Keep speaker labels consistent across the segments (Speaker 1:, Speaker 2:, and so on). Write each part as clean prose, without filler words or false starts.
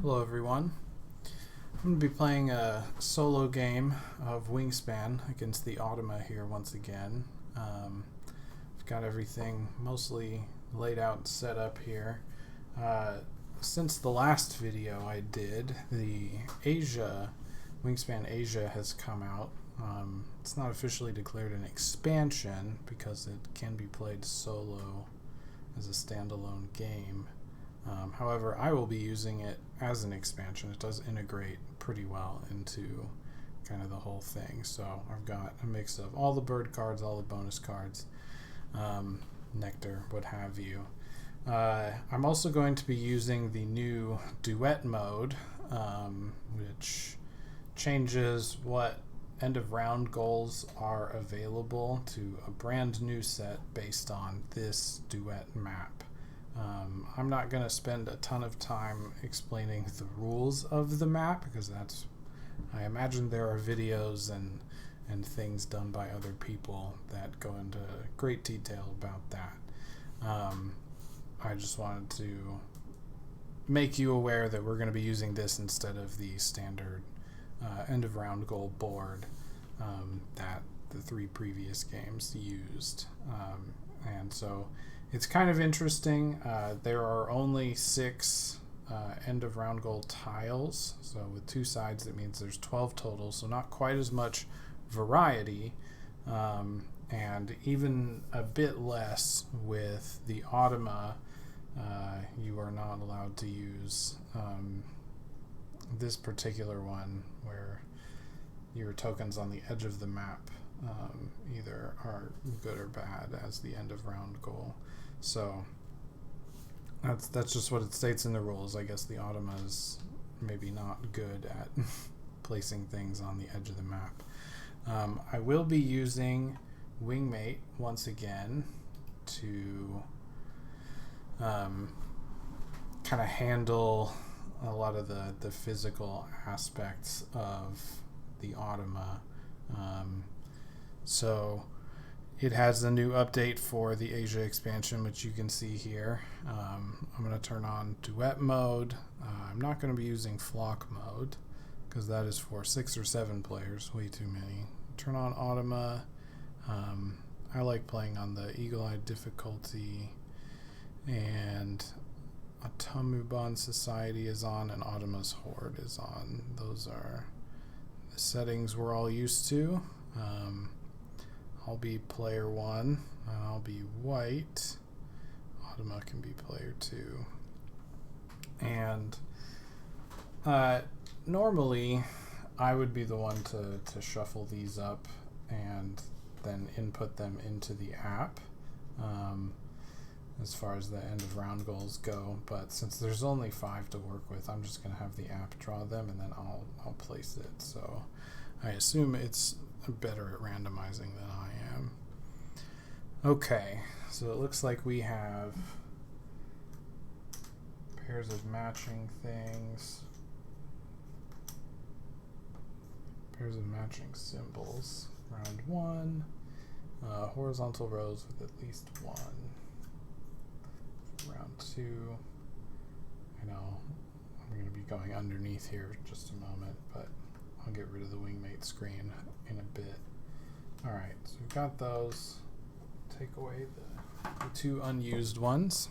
Speaker 1: Hello everyone. I'm going to be playing a solo game of Wingspan against the Automa here once again. I've got everything mostly laid out and set up here. Since the last video I did, the Wingspan Asia has come out. It's not officially declared an expansion because it can be played solo as a standalone game. However, I will be using it as an expansion. It does integrate pretty well into kind of the whole thing. So I've got a mix of all the bird cards, all the bonus cards, nectar, what have you. I'm also going to be using the new Duet mode, which changes what end of round goals are available to a brand new set based on this Duet map. I'm not going to spend a ton of time explaining the rules of the map because I imagine there are videos and things done by other people that go into great detail about that. I just wanted to make you aware that we're going to be using this instead of the standard end of round goal board that the three previous games used. And so it's kind of interesting. There are only 6 end of round goal tiles. So with 2 sides, that means there's 12 total. So not quite as much variety, and even a bit less with the Automa. You are not allowed to use this particular one where your tokens on the edge of the map either are good or bad as the end of round goal. So that's just what it states in the rules. I guess the Automa is maybe not good at placing things on the edge of the map. I will be using Wingmate once again to kind of handle a lot of the physical aspects of the Automa. So it has a new update for the Asia expansion, which you can see here. I'm going to turn on Duet mode. I'm not going to be using Flock mode because that is for 6 or 7 players, way too many. Turn on Automa. I like playing on the Eagle-Eyed difficulty, and Automa Society is on, and Automa's Horde is on. Those are the settings we're all used to. I'll be player 1, and I'll be white. Automa can be player 2. And normally, I would be the one to shuffle these up and then input them into the app as far as the end of round goals go. But since there's only 5 to work with, I'm just going to have the app draw them, and then I'll place it. So I assume it's better at randomizing than I am. Okay, so it looks like we have pairs of matching things, pairs of matching symbols. Round 1, horizontal rows with at least 1. Round 2, I know I'm going to be going underneath here in just a moment, but I'll get rid of the Wingmate screen in a bit. Alright, so we've got those. Take away the 2 unused ones.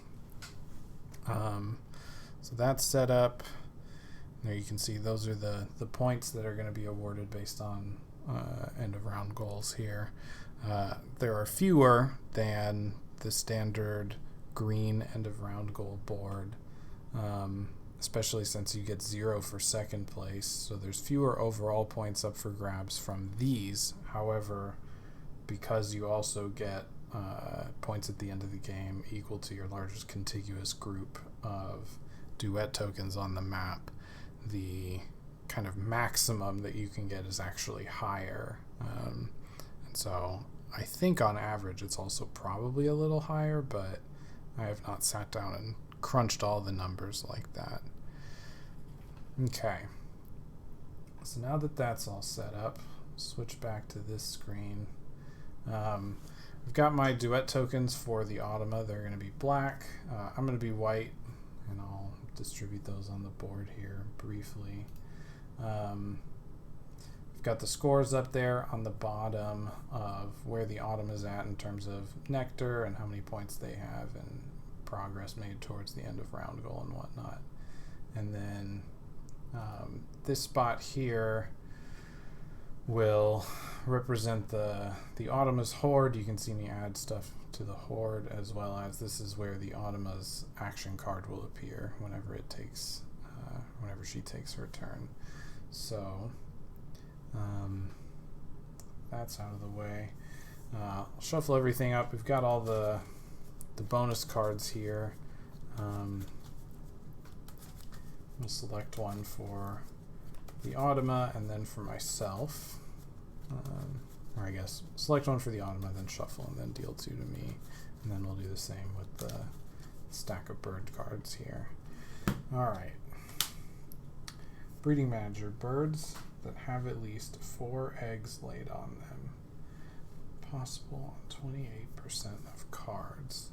Speaker 1: So that's set up. There you can see those are the points that are going to be awarded based on end of round goals here. There are fewer than the standard green end of round goal board, especially since you get 0 for second place. So there's fewer overall points up for grabs from these. However, because you also get points at the end of the game equal to your largest contiguous group of Duet tokens on the map, the kind of maximum that you can get is actually higher. And so I think on average it's also probably a little higher, but I have not sat down and crunched all the numbers like that. Okay, so now that that's all set up, switch back to this screen. I've got my Duet tokens for the Automa. They're going to be black. I'm going to be white, and I'll distribute those on the board here briefly. We've got the scores up there on the bottom of where the Automa is at in terms of nectar and how many points they have and progress made towards the end of round goal and whatnot. And then this spot here will represent the Automa's horde. You can see me add stuff to the horde, as well as this is where the Automa's action card will appear whenever it takes whenever she takes her turn. So that's out of the way. I'll shuffle everything up. We've got all the bonus cards here. We'll select one for the Automa and then for myself. Or I guess select one for the Automa, then shuffle, and then deal 2 to me. And then we'll do the same with the stack of bird cards here. Alright. Breeding Manager. Birds that have at least 4 eggs laid on them. Possible on 28% of cards.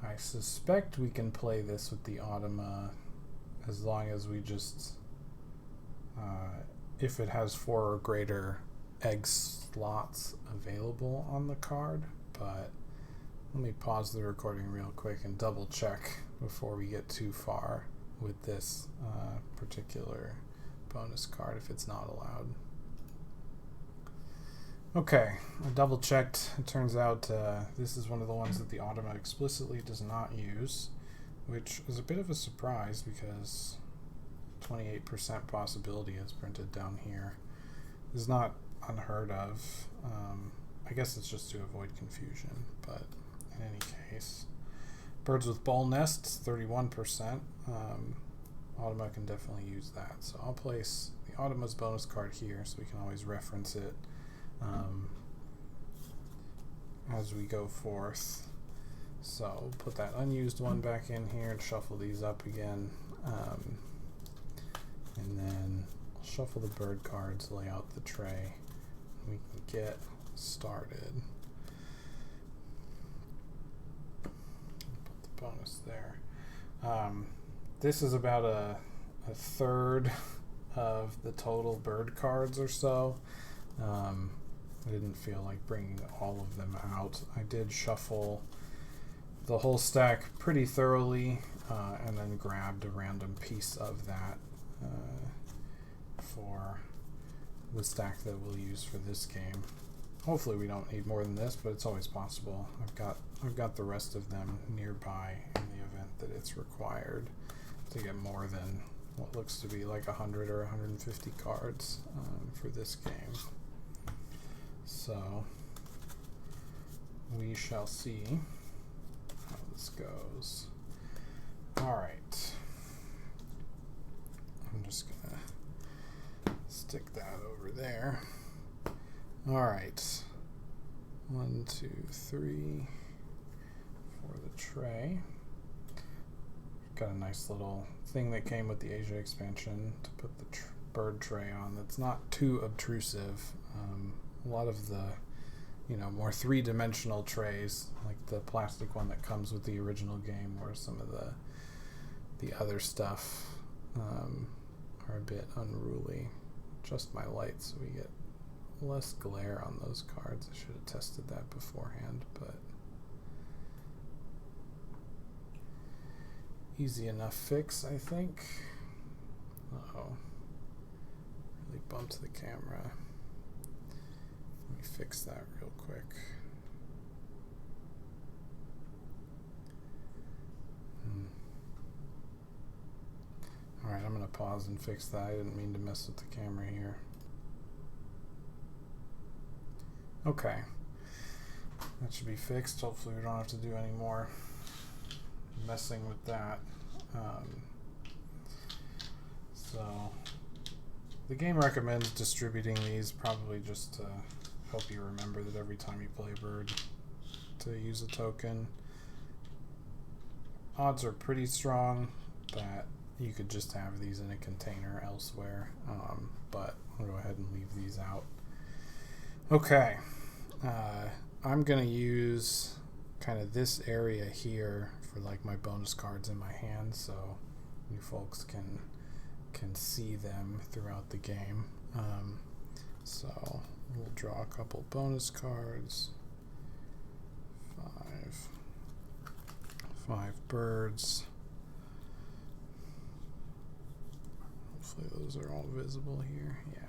Speaker 1: I suspect we can play this with the Automa as long as we just, if it has 4 or greater egg slots available on the card. But let me pause the recording real quick and double check before we get too far with this particular bonus card if it's not allowed. Okay, I double checked. It turns out this is one of the ones that the Automa explicitly does not use, which is a bit of a surprise because 28% possibility is printed down here. Is not unheard of. I guess it's just to avoid confusion, but in any case. Birds with ball nests, 31%. Automa can definitely use that. So I'll place the Automa's bonus card here so we can always reference it as we go forth. So put that unused one back in here and shuffle these up again. And then I'll shuffle the bird cards, lay out the tray. We can get started. Put the bonus there. This is about a third of the total bird cards or so. I didn't feel like bringing all of them out. I did shuffle the whole stack pretty thoroughly and then grabbed a random piece of that for the stack that we'll use for this game. Hopefully we don't need more than this, but it's always possible. I've got the rest of them nearby in the event that it's required to get more than what looks to be like 100 or 150 cards for this game. So we shall see how this goes. Alright. I'm just gonna stick that over there. Alright. 1, 2, 3 for the tray. Got a nice little thing that came with the Asia expansion to put the bird tray on that's not too obtrusive. A lot of the more three-dimensional trays, like the plastic one that comes with the original game, where some of the other stuff are a bit unruly. Adjust my light so we get less glare on those cards. I should have tested that beforehand, but easy enough fix, I think. Uh-oh. Really bumped the camera. Let me fix that real quick. Alright, I'm going to pause and fix that. I didn't mean to mess with the camera here. Okay. That should be fixed. Hopefully we don't have to do any more messing with that. So the game recommends distributing these probably just to help you remember that every time you play bird to use a token. Odds are pretty strong that you could just have these in a container elsewhere, but I'll go ahead and leave these out. Okay, I'm going to use kind of this area here for like my bonus cards in my hand, so you folks can see them throughout the game. So we'll draw a couple bonus cards. Five birds. Hopefully those are all visible here. Yeah.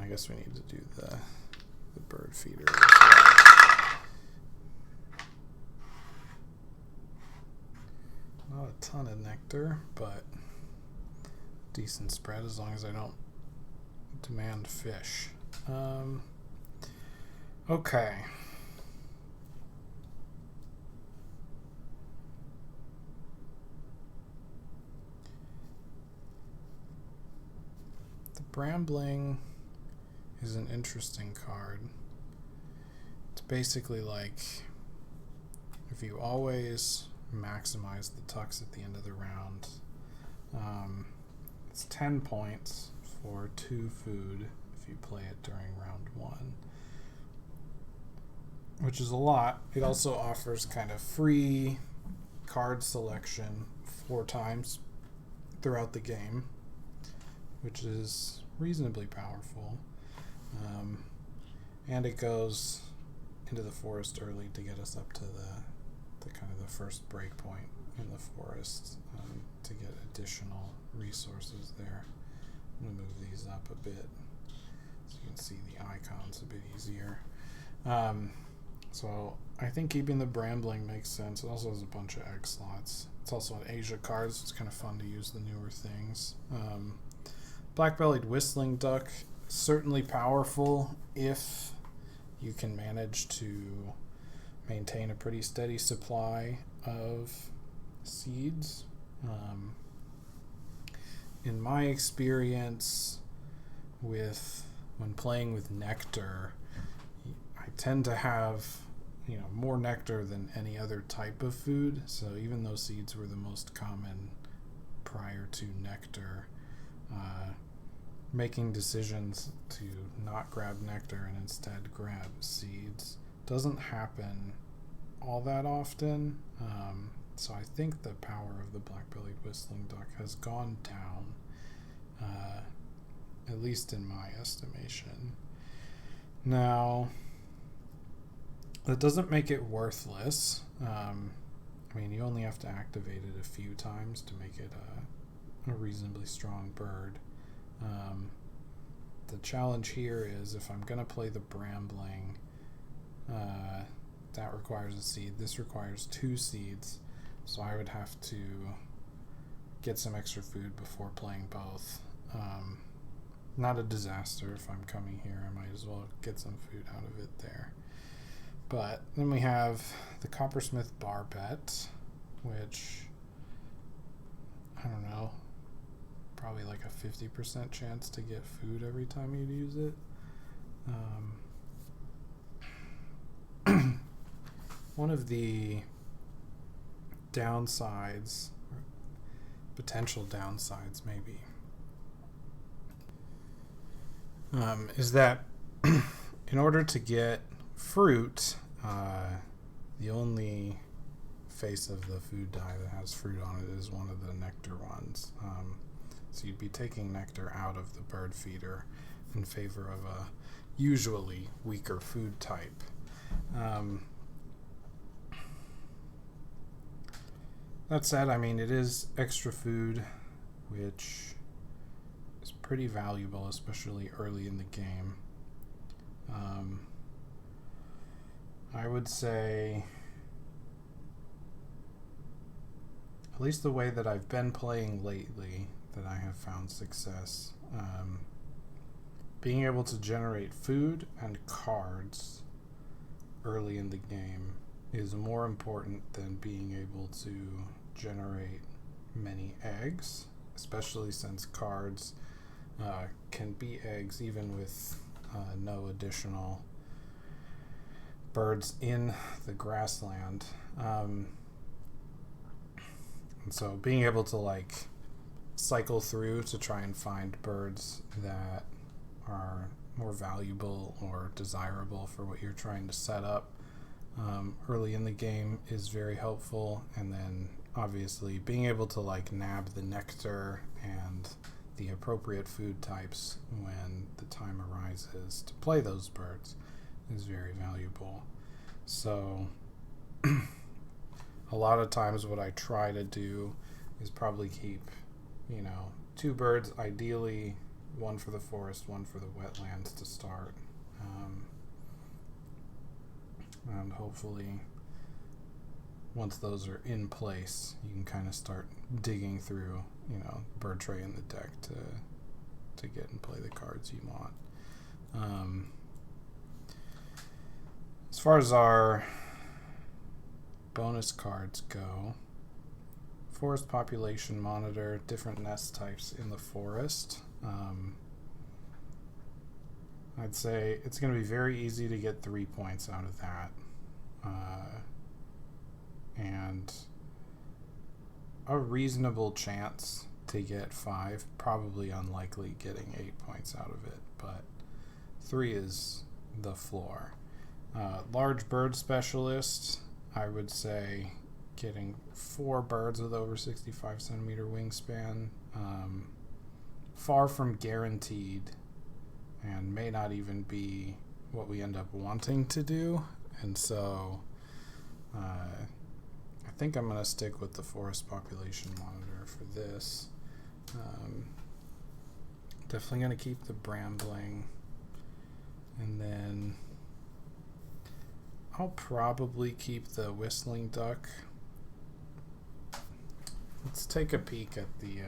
Speaker 1: I guess we need to do the bird feeder as well. Not a ton of nectar, but decent spread as long as I don't demand fish. Okay. The Brambling is an interesting card. It's basically like if you always maximize the tucks at the end of the round, it's 10 points for 2 food if you play it during round 1, which is a lot. It also offers kind of free card selection 4 times throughout the game, which is reasonably powerful. And it goes into the forest early to get us up to the kind of the first break point in the forest, to get additional resources there. I'm going to move these up a bit so you can see the icons a bit easier. So I think keeping the Brambling makes sense. It also has a bunch of egg slots. It's also an Asia card, so it's kind of fun to use the newer things. Black-bellied whistling duck, certainly powerful if you can manage to maintain a pretty steady supply of seeds. In my experience when playing with nectar, I tend to have more nectar than any other type of food. So even though seeds were the most common prior to nectar, making decisions to not grab nectar and instead grab seeds doesn't happen all that often. So I think the power of the black-bellied whistling duck has gone down, at least in my estimation. Now, that doesn't make it worthless. You only have to activate it a few times to make it a reasonably strong bird. The challenge here is if I'm going to play the Brambling, that requires a seed. This requires 2 seeds, so I would have to get some extra food before playing both. Not a disaster if I'm coming here. I might as well get some food out of it there. But then we have the Coppersmith Barbet, which, I don't know, probably like a 50% chance to get food every time you use it. One of the downsides, or potential downsides maybe, is that in order to get fruit, the only face of the food die that has fruit on it is one of the nectar ones. So you'd be taking nectar out of the bird feeder in favor of a usually weaker food type. That said, it is extra food, which is pretty valuable, especially early in the game. I would say, at least the way that I've been playing lately, that I have found success, being able to generate food and cards early in the game is more important than being able to generate many eggs, especially since cards can be eggs even with no additional birds in the grassland. And so being able to cycle through to try and find birds that are more valuable or desirable for what you're trying to set up early in the game is very helpful, and then obviously being able to like nab the nectar and the appropriate food types when the time arises to play those birds is very valuable. So a lot of times what I try to do is probably keep, 2 birds, ideally one for the forest, one for the wetlands to start. And hopefully once those are in place, you can kind of start digging through, bird tray in the deck to get and play the cards you want. As far as our bonus cards go, forest population monitor, different nest types in the forest. I'd say it's going to be very easy to get 3 points out of that. And a reasonable chance to get 5, probably unlikely getting 8 points out of it, but 3 is the floor. Large bird specialist, I would say getting 4 birds with over 65 centimeter wingspan, far from guaranteed, and may not even be what we end up wanting to do. And so I think I'm going to stick with the forest population monitor for this. Definitely going to keep the brambling, and then I'll probably keep the whistling duck. Let's take a peek at the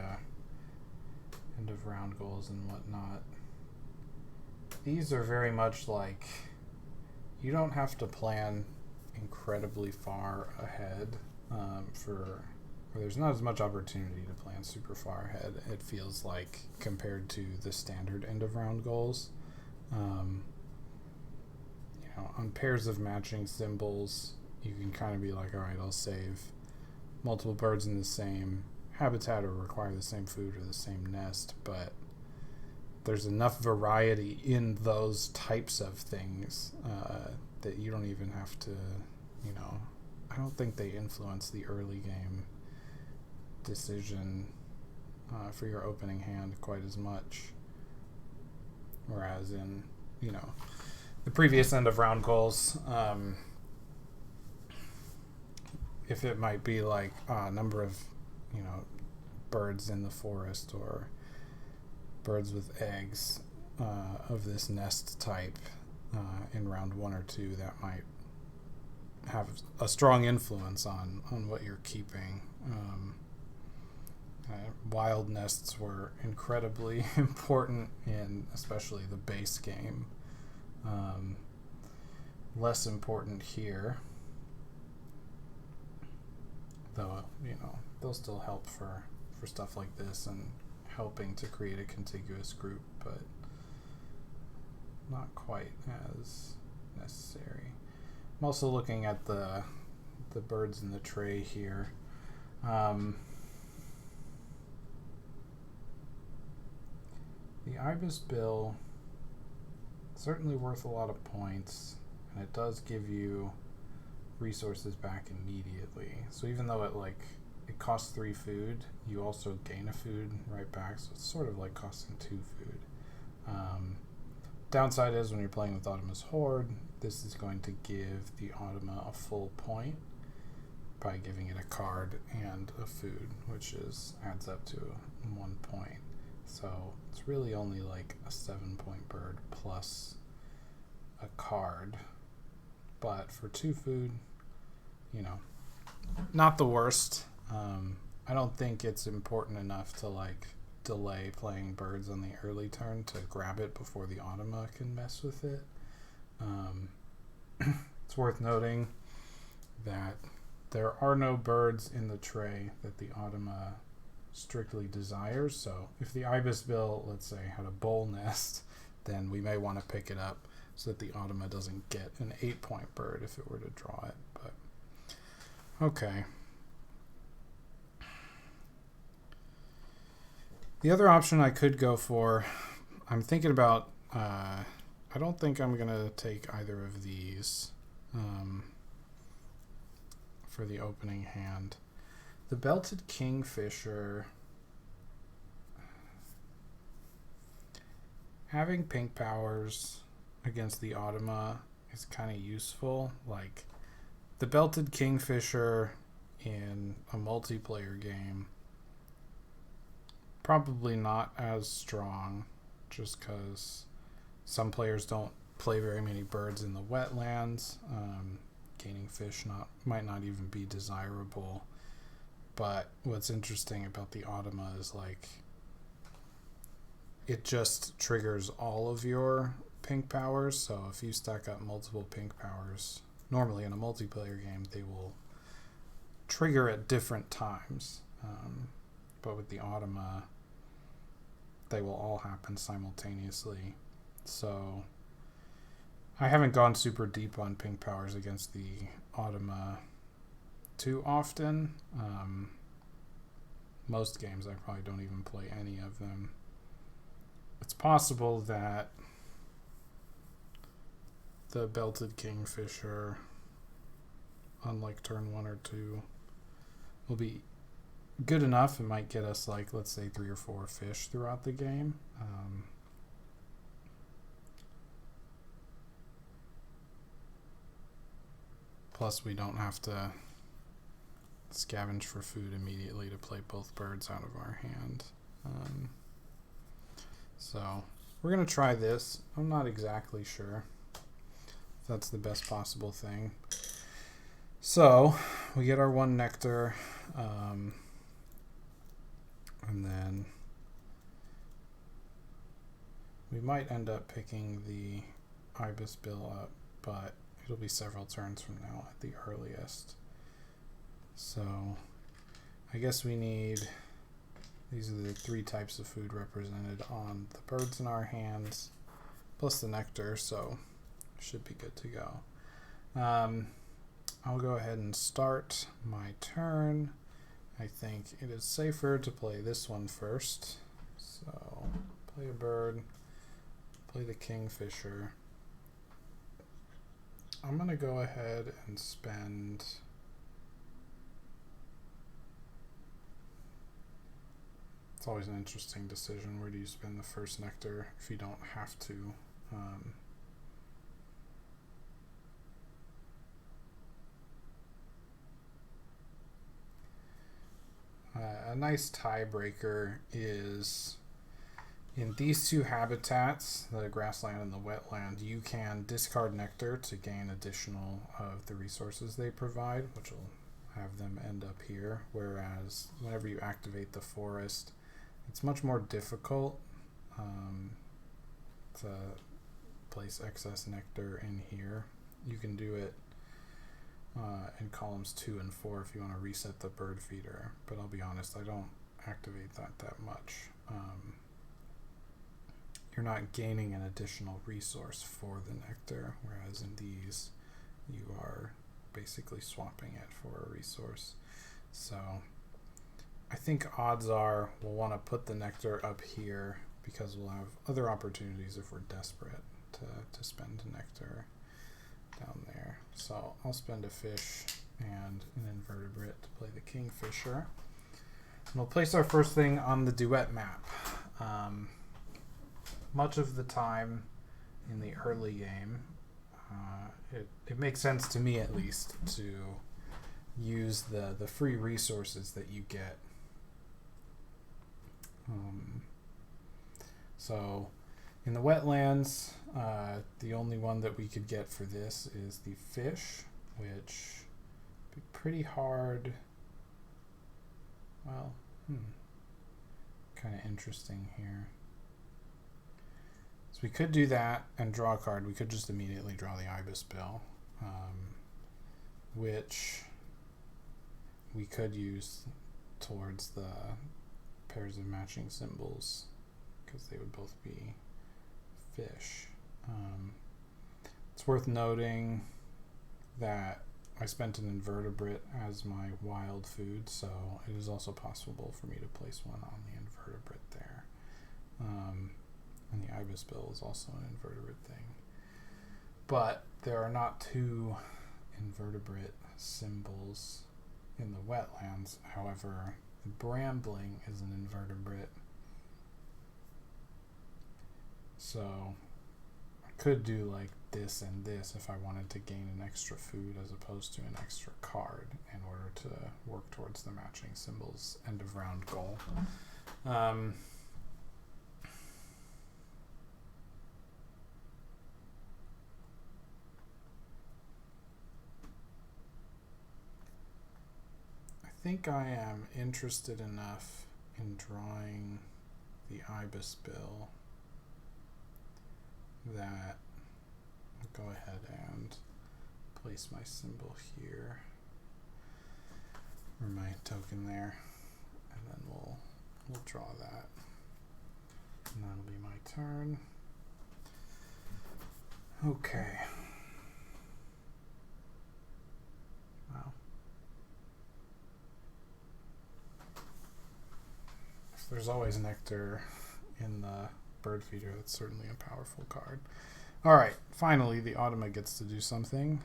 Speaker 1: end of round goals and whatnot. These are very much like, you don't have to plan incredibly far ahead or there's not as much opportunity to plan super far ahead, it feels like, compared to the standard end of round goals. On pairs of matching symbols, you can kind of be like, all right, I'll save multiple birds in the same habitat or require the same food or the same nest, but there's enough variety in those types of things that you don't even have to, I don't think they influence the early game decision for your opening hand quite as much. Whereas in, the previous end of round goals, if it might be like a number of, birds in the forest or birds with eggs of this nest type in round 1 or 2, that might have a strong influence on what you're keeping. Wild nests were incredibly important in especially the base game. Less important here, though, they'll still help for stuff like this and helping to create a contiguous group, but not quite as necessary. I'm also looking at the birds in the tray here. The ibis bill, certainly worth a lot of points, and it does give you resources back immediately. So even though it costs 3 food, you also gain a food right back, so it's sort of like costing 2 food. Downside is when you're playing with Automa's Horde, this is going to give the Automa a full point by giving it a card and a food, which adds up to 1 point. So it's really only like a 7-point bird plus a card, but for 2 food, not the worst. I don't think it's important enough to delay playing birds on the early turn to grab it before the Automa can mess with it. It's worth noting that there are no birds in the tray that the Automa strictly desires, so if the ibis bill, let's say, had a bowl nest, then we may want to pick it up so that the Automa doesn't get an 8-point bird if it were to draw it. But okay. The other option I could go for, I'm thinking about, I don't think I'm going to take either of these. for the opening hand. The Belted Kingfisher. Having pink powers against the Automa is kind of useful. Like, the Belted Kingfisher in a multiplayer game, probably not as strong, just because some players don't play very many birds in the wetlands. Gaining fish might not even be desirable. But what's interesting about the Automa is, like, it just triggers all of your pink powers. So if you stack up multiple pink powers, normally in a multiplayer game, they will trigger at different times. But with the Automa, they will all happen simultaneously. So I haven't gone super deep on pink powers against the Automa too often. Most games I probably don't even play any of them. It's possible that the Belted Kingfisher, unlike turn 1 or 2, will be good enough. It might get us, like, let's say 3 or 4 fish throughout the game. Plus, we don't have to scavenge for food immediately to play both birds out of our hand. So we're going to try this. I'm not exactly sure if that's the best possible thing. So we get our 1 nectar, and then we might end up picking the ibis bill up, but it'll be several turns from now at the earliest. So I guess we need, these are the 3 types of food represented on the birds in our hands, plus the nectar, so should be good to go. I'll go ahead and start my turn. I think it is safer to play this one first. So play a bird, play the Kingfisher. I'm going to go ahead and spend it's always an interesting decision. Where do you spend the first nectar if you don't have to? A nice tiebreaker is in these 2 habitats, the grassland and the wetland, you can discard nectar to gain additional of the resources they provide, which will have them end up here. Whereas whenever you activate the forest, it's much more difficult to place excess nectar in here. You can do it in columns 2 and 4 if you want to reset the bird feeder, but I'll be honest, I don't activate that much. You're not gaining an additional resource for the nectar, whereas in these you are basically swapping it for a resource. So I think odds are we'll want to put the nectar up here because we'll have other opportunities if we're desperate to spend nectar down there. So I'll spend a fish and an invertebrate to play the Kingfisher. And we'll place our first thing on the Duet map. Much of the time in the early game, it makes sense to me at least to use the free resources that you get. So in the wetlands, the only one that we could get for this is the fish, which would be pretty hard. Well, kind of interesting here. So we could do that and draw a card. We could just immediately draw the ibis bill, which we could use towards the pairs of matching symbols because they would both be fish. It's worth noting that I spent an invertebrate as my wild food, so it is also possible for me to place one on the invertebrate there. And the ibis bill is also an invertebrate thing. But there are not 2 invertebrate symbols in the wetlands. However, the brambling is an invertebrate. So I could do like this and this if I wanted to gain an extra food as opposed to an extra card in order to work towards the matching symbols end of round goal. I think I am interested enough in drawing the ibis bill that I'll go ahead and place my symbol here, or my token there, and then we'll draw that, and that'll be my turn. Okay. Wow. If there's always nectar in the bird feeder, that's certainly a powerful card. Alright, finally the Automa gets to do something.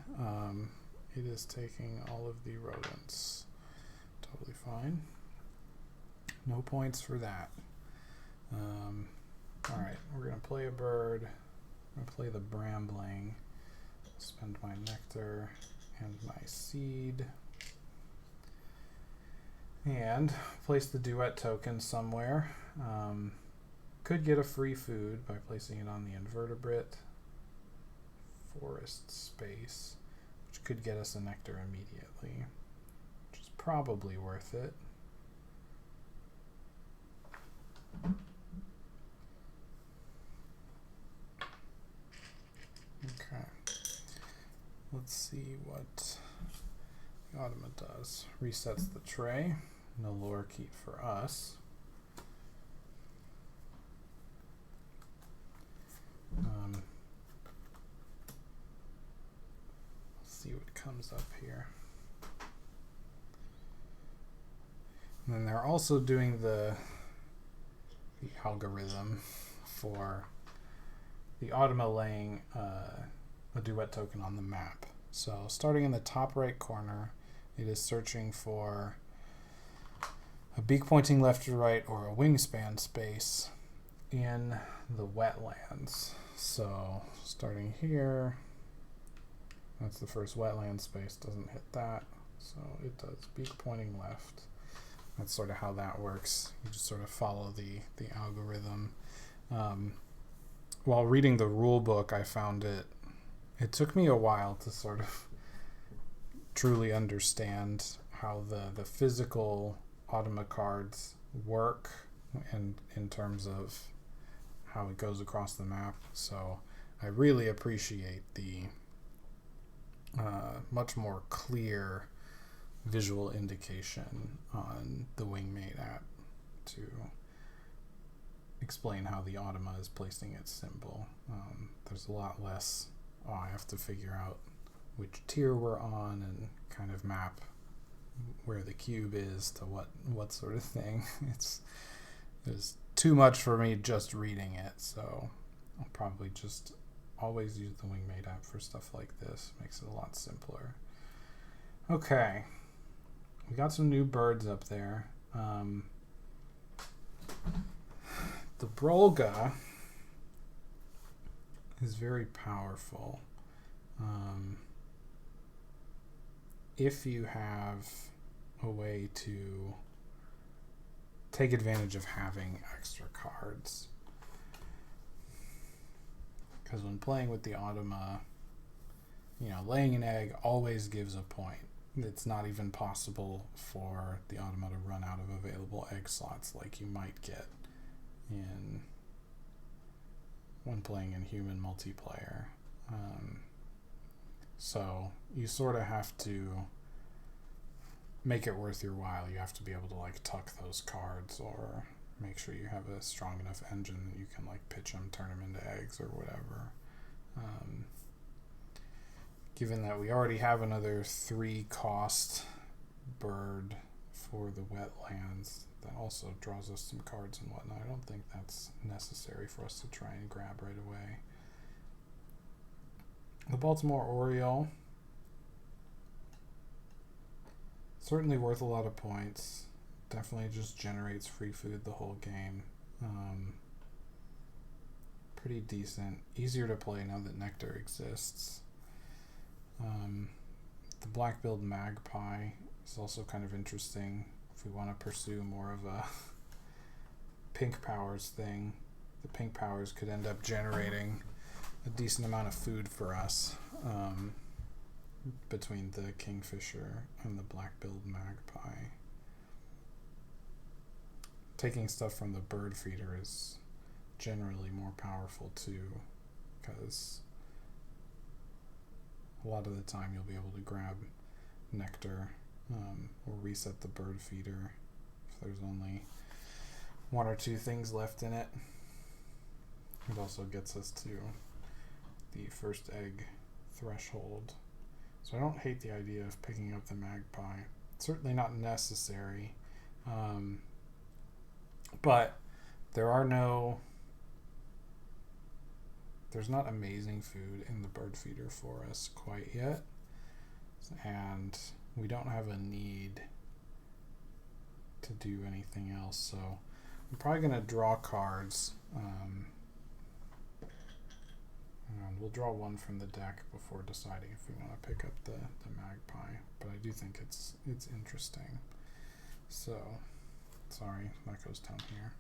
Speaker 1: It is taking all of the rodents. Totally fine. No points for that. Alright, we're going to play a bird. I'm going to play the brambling. Spend my nectar and my seed. And place the Duet token somewhere. Could get a free food by placing it on the invertebrate forest space, which could get us a nectar immediately, which is probably worth it. Okay. Let's see what the Automa does. Resets the tray. No lorikeet for us. Let's see what comes up here. And then they're also doing the algorithm for the Automa laying a Duet token on the map. So starting in the top right corner, it is searching for a beak pointing left to right or a wingspan space in the wetlands. So starting here, that's the first wetland space, doesn't hit that. So it does beak pointing left. That's sort of how that works. You just sort of follow the algorithm. While reading the rule book, I found it took me a while to sort of truly understand how the physical Automa cards work and in terms of how it goes across the map. So I really appreciate the much more clear visual indication on the Wingmate app to explain how the Automa is placing its symbol. There's a lot less, I have to figure out which tier we're on and kind of map where the cube is to what sort of thing. There's too much for me just reading it, so I'll probably just always use the Wingmate app for stuff like this. Makes it a lot simpler. Okay, we got some new birds up there. The Brolga is very powerful. If you have a way to take advantage of having extra cards. Because when playing with the Automa, laying an egg always gives a point. It's not even possible for the Automa to run out of available egg slots like you might get when playing in human multiplayer. So you sort of have to make it worth your while. You have to be able to tuck those cards or make sure you have a strong enough engine that you can pitch them, turn them into eggs or whatever. Given that we already have another 3-cost bird for the wetlands, that also draws us some cards and whatnot. I don't think that's necessary for us to try and grab right away. The Baltimore Oriole Certainly worth a lot of points. Definitely just generates free food the whole game. Pretty decent. Easier to play now that Nectar exists. The black-billed magpie is also kind of interesting if we want to pursue more of a pink powers thing. The pink powers could end up generating a decent amount of food for us between the kingfisher and the black-billed magpie. Taking stuff from the bird feeder is generally more powerful too, because a lot of the time you'll be able to grab nectar or reset the bird feeder if there's only one or two things left in it. It also gets us to the first egg threshold. So I don't hate the idea of picking up the magpie. It's certainly not necessary, but there's not amazing food in the bird feeder for us quite yet, and we don't have a need to do anything else, so I'm probably going to draw cards. And we'll draw one from the deck before deciding if we want to pick up the magpie, but I do think it's interesting. So, sorry, that goes down here.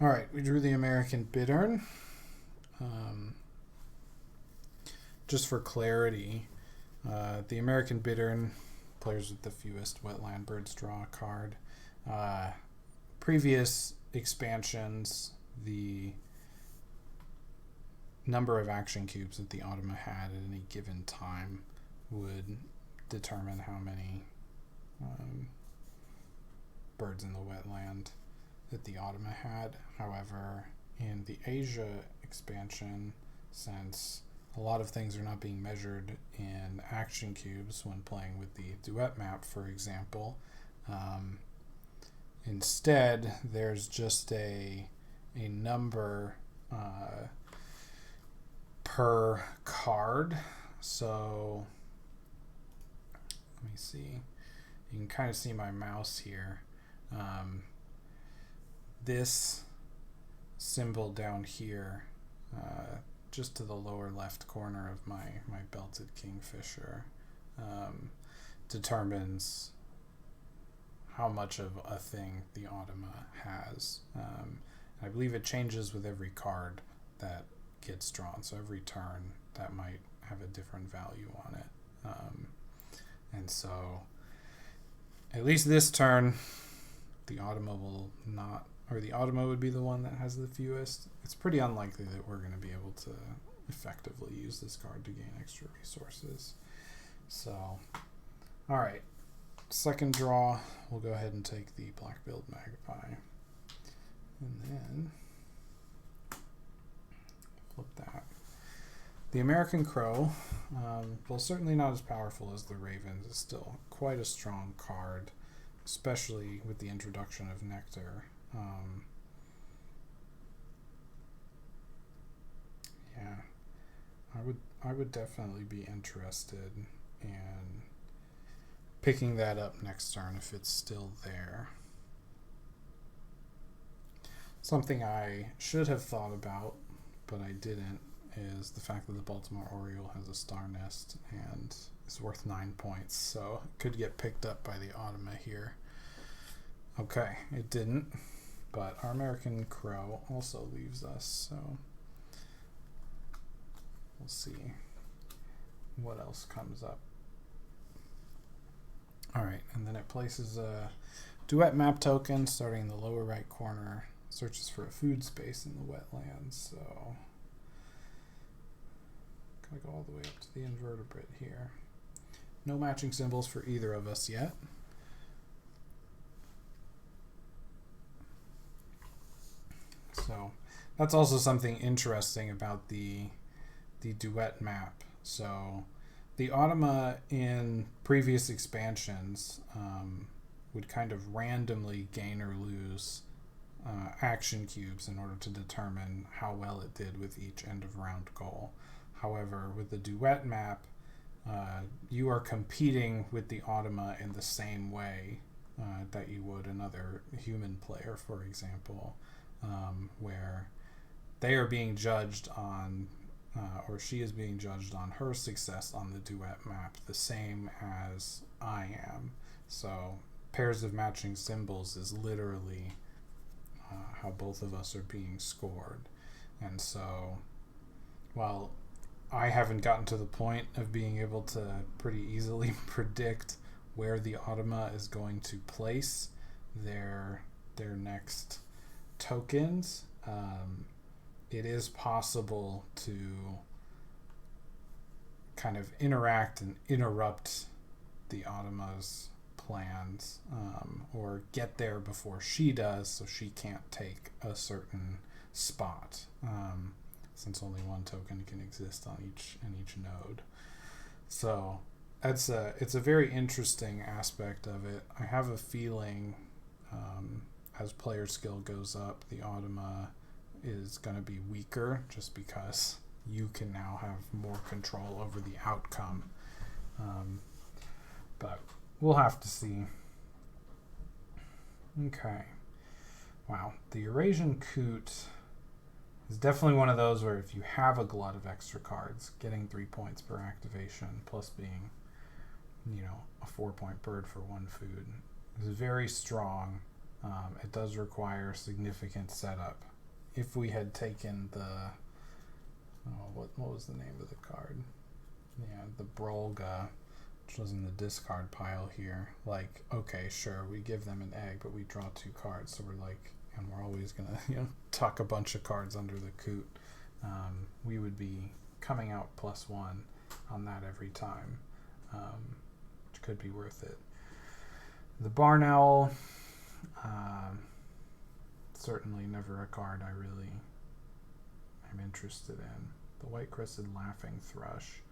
Speaker 1: Alright, we drew the American bittern. Just for clarity, the American bittern, players with the fewest wetland birds draw a card. Previous expansions, the number of action cubes that the Automa had at any given time would determine how many birds in the wetland that the Automa had. However, in the Asia expansion, since a lot of things are not being measured in action cubes when playing with the Duet map, for example, instead there's just a number per card. So let me see. You can kind of see my mouse here. This symbol down here, just to the lower left corner of my belted kingfisher, determines how much of a thing the Automa has. I believe it changes with every card that gets drawn, so every turn that might have a different value on it. And so at least this turn the Automa will not, or the Automa would be the one that has the fewest. It's pretty unlikely that we're going to be able to effectively use this card to gain extra resources. So, alright, second draw, we'll go ahead and take the black-billed magpie. And then flip that. The American crow, while certainly not as powerful as the ravens, is still quite a strong card, especially with the introduction of nectar. Yeah, I would definitely be interested in picking that up next turn if it's still there. Something I should have thought about, but I didn't, is the fact that the Baltimore Oriole has a star nest and is worth 9 points, so it could get picked up by the Automa here. Okay, it didn't, but our American crow also leaves us, so we'll see what else comes up. Alright, and then it places a Duet map token starting in the lower right corner, searches for a food space in the wetlands, so gotta go all the way up to the invertebrate here. No matching symbols for either of us yet. So that's also something interesting about the Duet map. So the Automa in previous expansions would kind of randomly gain or lose action cubes in order to determine how well it did with each end of round goal. However, with the Duet map, you are competing with the Automa in the same way that you would another human player, for example, where they are being judged on, or she is being judged on her success on the Duet map the same as I am. So pairs of matching symbols is literally how both of us are being scored. And so while I haven't gotten to the point of being able to pretty easily predict where the Automa is going to place their next tokens, it is possible to kind of interact and interrupt the Automa's plans, or get there before she does, so she can't take a certain spot, since only one token can exist on each node. So it's a very interesting aspect of it. I have a feeling, as player skill goes up, the Automa is going to be weaker, just because you can now have more control over the outcome. But we'll have to see. Okay. Wow. The Eurasian Coot is definitely one of those where if you have a glut of extra cards, getting 3 points per activation, plus being, a 4-point bird for 1 food, is very strong. It does require significant setup. If we had taken what was the name of the card? Yeah, the Brolga, which was in the discard pile here. Like, okay, sure, we give them an egg, but we draw 2 cards, so we're like, and we're always gonna tuck a bunch of cards under the Coot. We would be coming out +1 on that every time, which could be worth it. The Barn Owl, certainly never a card I really am interested in. The White-Crested Laughing Thrush,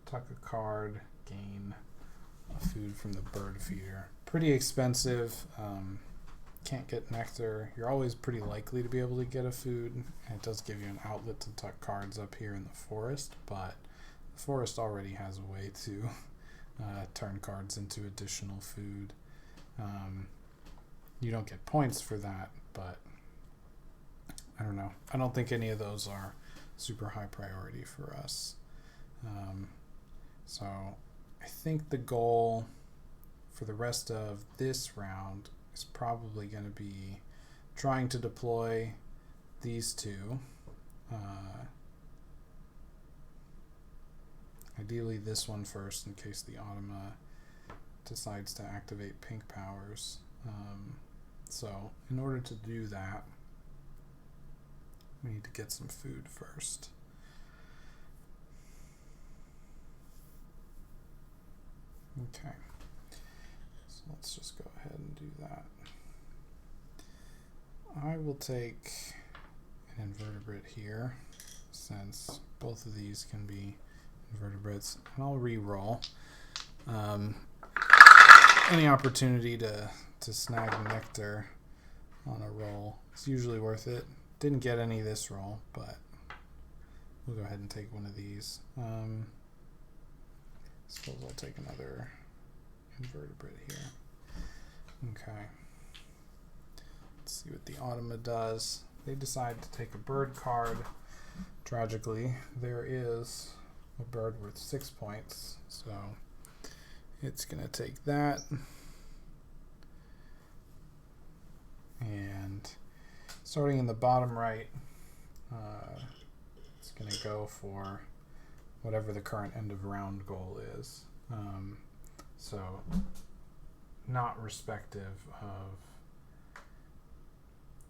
Speaker 1: tuck a card, gain a food from the bird feeder. Pretty expensive. Can't get nectar. You're always pretty likely to be able to get a food, and it does give you an outlet to tuck cards up here in the forest, but the forest already has a way to turn cards into additional food. You don't get points for that, but I don't know. I don't think any of those are super high priority for us. So I think the goal for the rest of this round is probably going to be trying to deploy these 2. Ideally this one first, in case the Automa decides to activate pink powers. So in order to do that, we need to get some food first. Okay, so let's just go ahead and do that. I will take an invertebrate here, since both of these can be invertebrates, and I'll re-roll. Any opportunity to snag nectar on a roll is usually worth it. Didn't get any this roll, but we'll go ahead and take one of these. Suppose I'll take another invertebrate here. Okay. Let's see what the Automa does. They decide to take a bird card. Tragically, there is a bird worth 6 points, so it's going to take that. And starting in the bottom right, it's going to go for whatever the current end of round goal is. So not respective of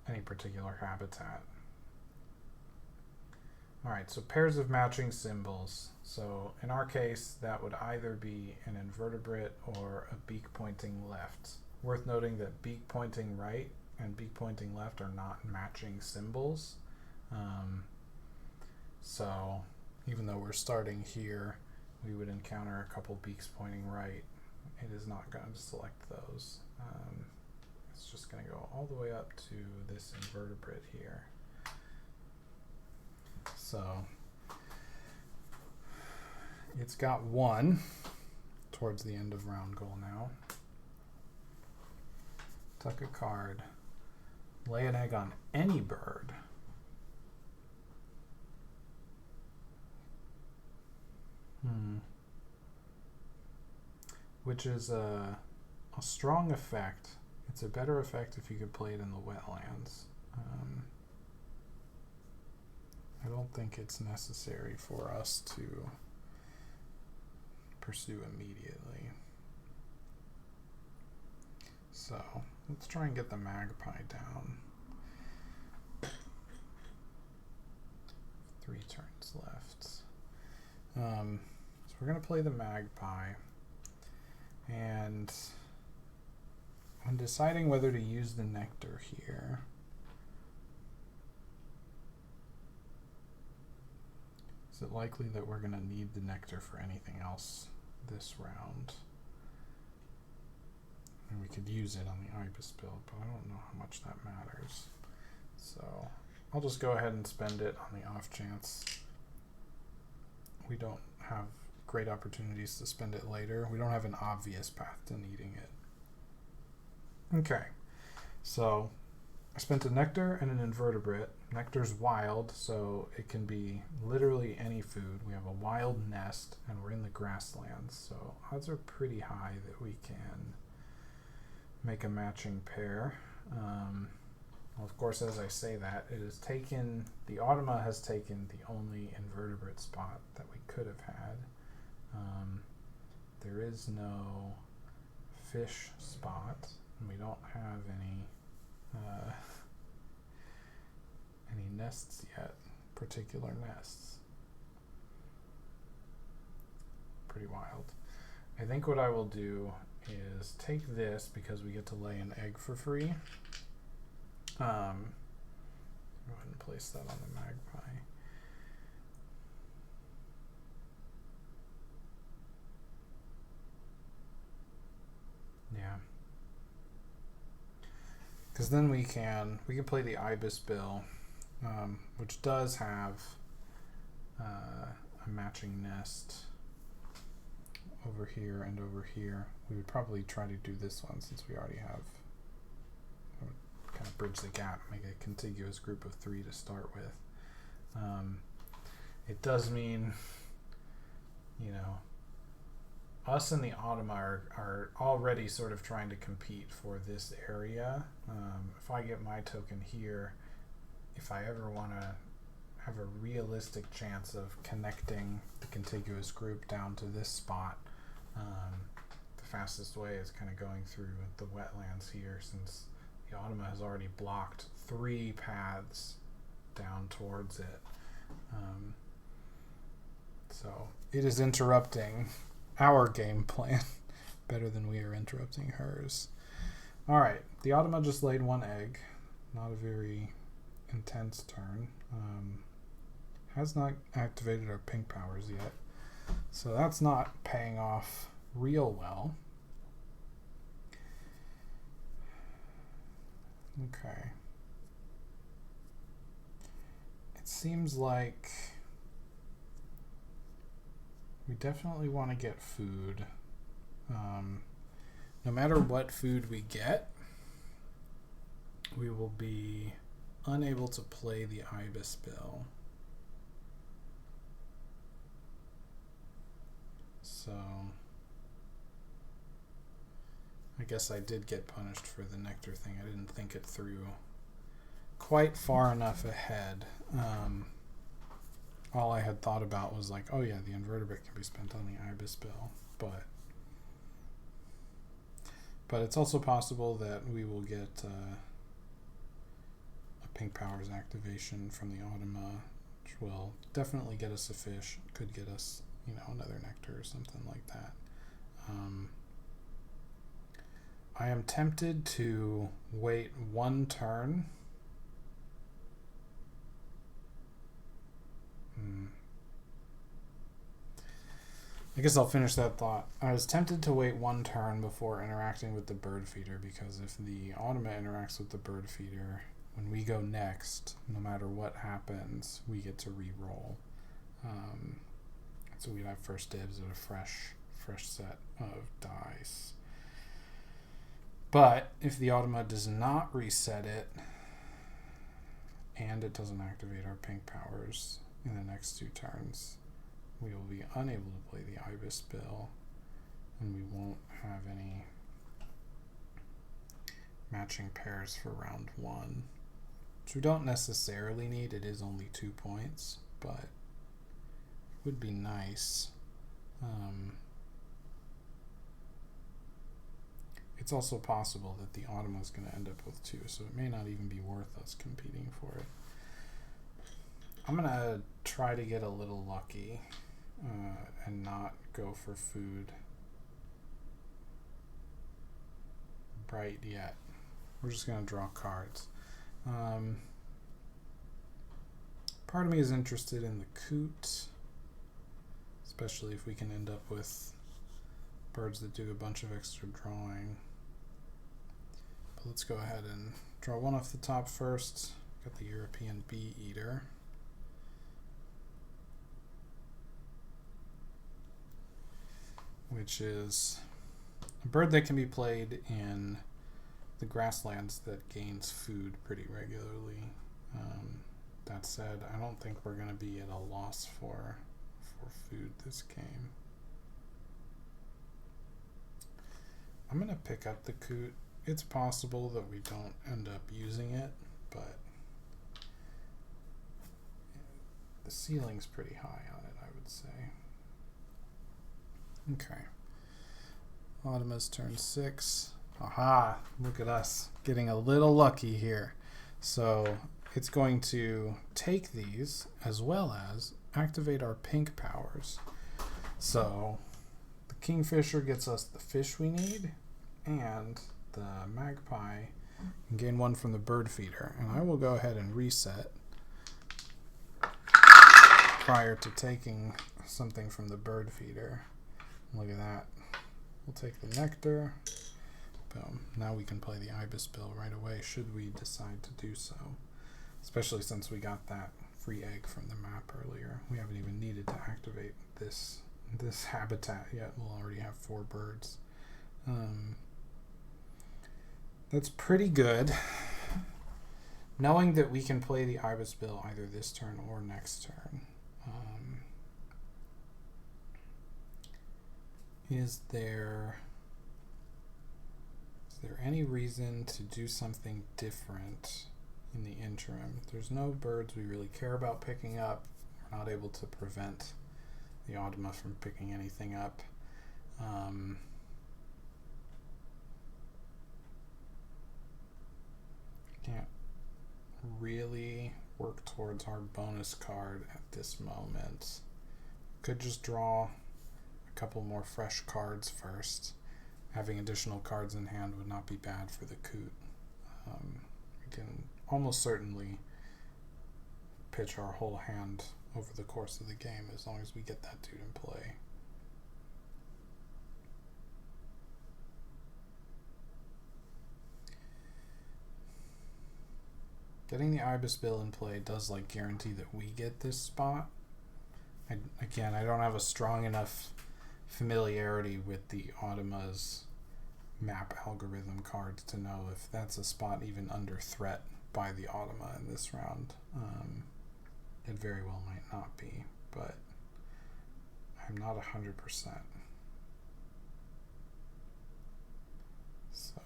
Speaker 1: any particular habitat. Alright, so pairs of matching symbols. So in our case, that would either be an invertebrate or a beak pointing left. Worth noting that beak pointing right and beak pointing left are not matching symbols. So even though we're starting here, we would encounter a couple beaks pointing right. It is not going to select those. It's just going to go all the way up to this invertebrate here. So It's got 1 towards the end of round goal now. Tuck a card. Lay an egg on any bird. Which is a strong effect. It's a better effect if you could play it in the wetlands. I don't think it's necessary for us to pursue immediately. So let's try and get the magpie down. 3 turns left. So we're going to play the magpie. And when deciding whether to use the nectar here, is it likely that we're going to need the nectar for anything else this round? And we could use it on the ibis build, but I don't know how much that matters. So I'll just go ahead and spend it on the off chance we don't have great opportunities to spend it later. We don't have an obvious path to needing it. Okay, so I spent a nectar and an invertebrate. Nectar's wild, so it can be literally any food. We have a wild nest, and we're in the grasslands, so odds are pretty high that we can make a matching pair. Well, of course, as I say that, it has taken, the Automa has taken the only invertebrate spot that we could have had. There is no fish spot, and we don't have any nests yet, particular nests. Pretty wild. I think what I will do is take this because we get to lay an egg for free. Go ahead and place that on the magpie. Yeah. Because then we can play the ibis bill, which does have a matching nest over here and over here. We would probably try to do this one since we already have, kind of bridge the gap, make a contiguous group of 3 to start with. It does mean, us and the Automa are already sort of trying to compete for this area. If I get my token here, if I ever want to have a realistic chance of connecting the contiguous group down to this spot, the fastest way is kind of going through the wetlands here, since the Automa has already blocked 3 paths down towards it. So it is interrupting our game plan better than we are interrupting hers. All right, the Automa just laid 1 egg. Not a very intense turn. Has not activated our pink powers yet, so that's not paying off real well. Okay. It seems like we definitely want to get food. No matter what food we get, we will be unable to play the ibis bill. So I guess I did get punished for the nectar thing. I didn't think it through quite far enough ahead. All I had thought about was like, oh yeah, the invertebrate can be spent on the ibis bill, but it's also possible that we will get a pink powers activation from the Automa, which will definitely get us a fish. Could get us, another nectar or something like that. I am tempted to wait 1 turn. I guess I'll finish that thought. I was tempted to wait 1 turn before interacting with the bird feeder, because if the Automa interacts with the bird feeder, when we go next, no matter what happens, we get to re-roll. So we'd have first dibs at a fresh set of dice. But if the Automa does not reset it, and it doesn't activate our pink powers in the next 2 turns, we will be unable to play the Ibis Bill, and we won't have any matching pairs for round 1, which we don't necessarily need. It is only 2 points, but it would be nice. It's also possible that the Automa is going to end up with 2, so it may not even be worth us competing for it. I'm going to try to get a little lucky and not go for food right yet. We're just going to draw cards. Part of me is interested in the coot, especially if we can end up with birds that do a bunch of extra drawing. But let's go ahead and draw one off the top first. Got the European bee eater. Which is a bird that can be played in the grasslands that gains food pretty regularly. That said, I don't think we're going to be at a loss for food this game. I'm going to pick up the coot. It's possible that we don't end up using it, but the ceiling's pretty high on it, I would say. Okay. Automa's turn 6. Aha! Look at us getting a little lucky here. So it's going to take these as well as activate our pink powers. So the Kingfisher gets us the fish we need, and the Magpie can gain 1 from the bird feeder. And I will go ahead and reset prior to taking something from the bird feeder. Look at that. We'll take the nectar. Boom. Now we can play the Ibis Bill right away, should we decide to do so. Especially since we got that free egg from the map earlier. We haven't even needed to activate this habitat yet. We'll already have 4 birds. That's pretty good. Knowing that we can play the Ibis Bill either this turn or next turn. Is there any reason to do something different in the interim? There's no birds we really care about picking up. We're not able to prevent the Automa from picking anything up. Can't really work towards our bonus card at this moment. Could just draw a couple more fresh cards first. Having additional cards in hand would not be bad for the coot. We can almost certainly pitch our whole hand over the course of the game as long as we get that dude in play. Getting the Ibis Bill in play does guarantee that we get this spot. Again, I don't have a strong enough familiarity with the Automa's map algorithm cards to know if that's a spot even under threat by the Automa in this round. It very well might not be, but I'm not 100%. So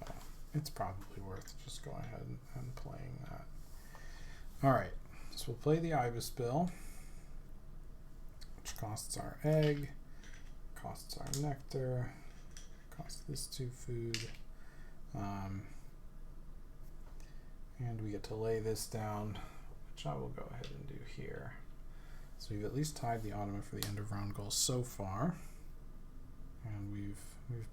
Speaker 1: it's probably worth just going ahead and playing that. Alright, so we'll play the Ibis Bill, which costs our egg, costs our nectar, costs this 2 food, and we get to lay this down, which I will go ahead and do here. So we've at least tied the Automa for the end of round goal so far, and we've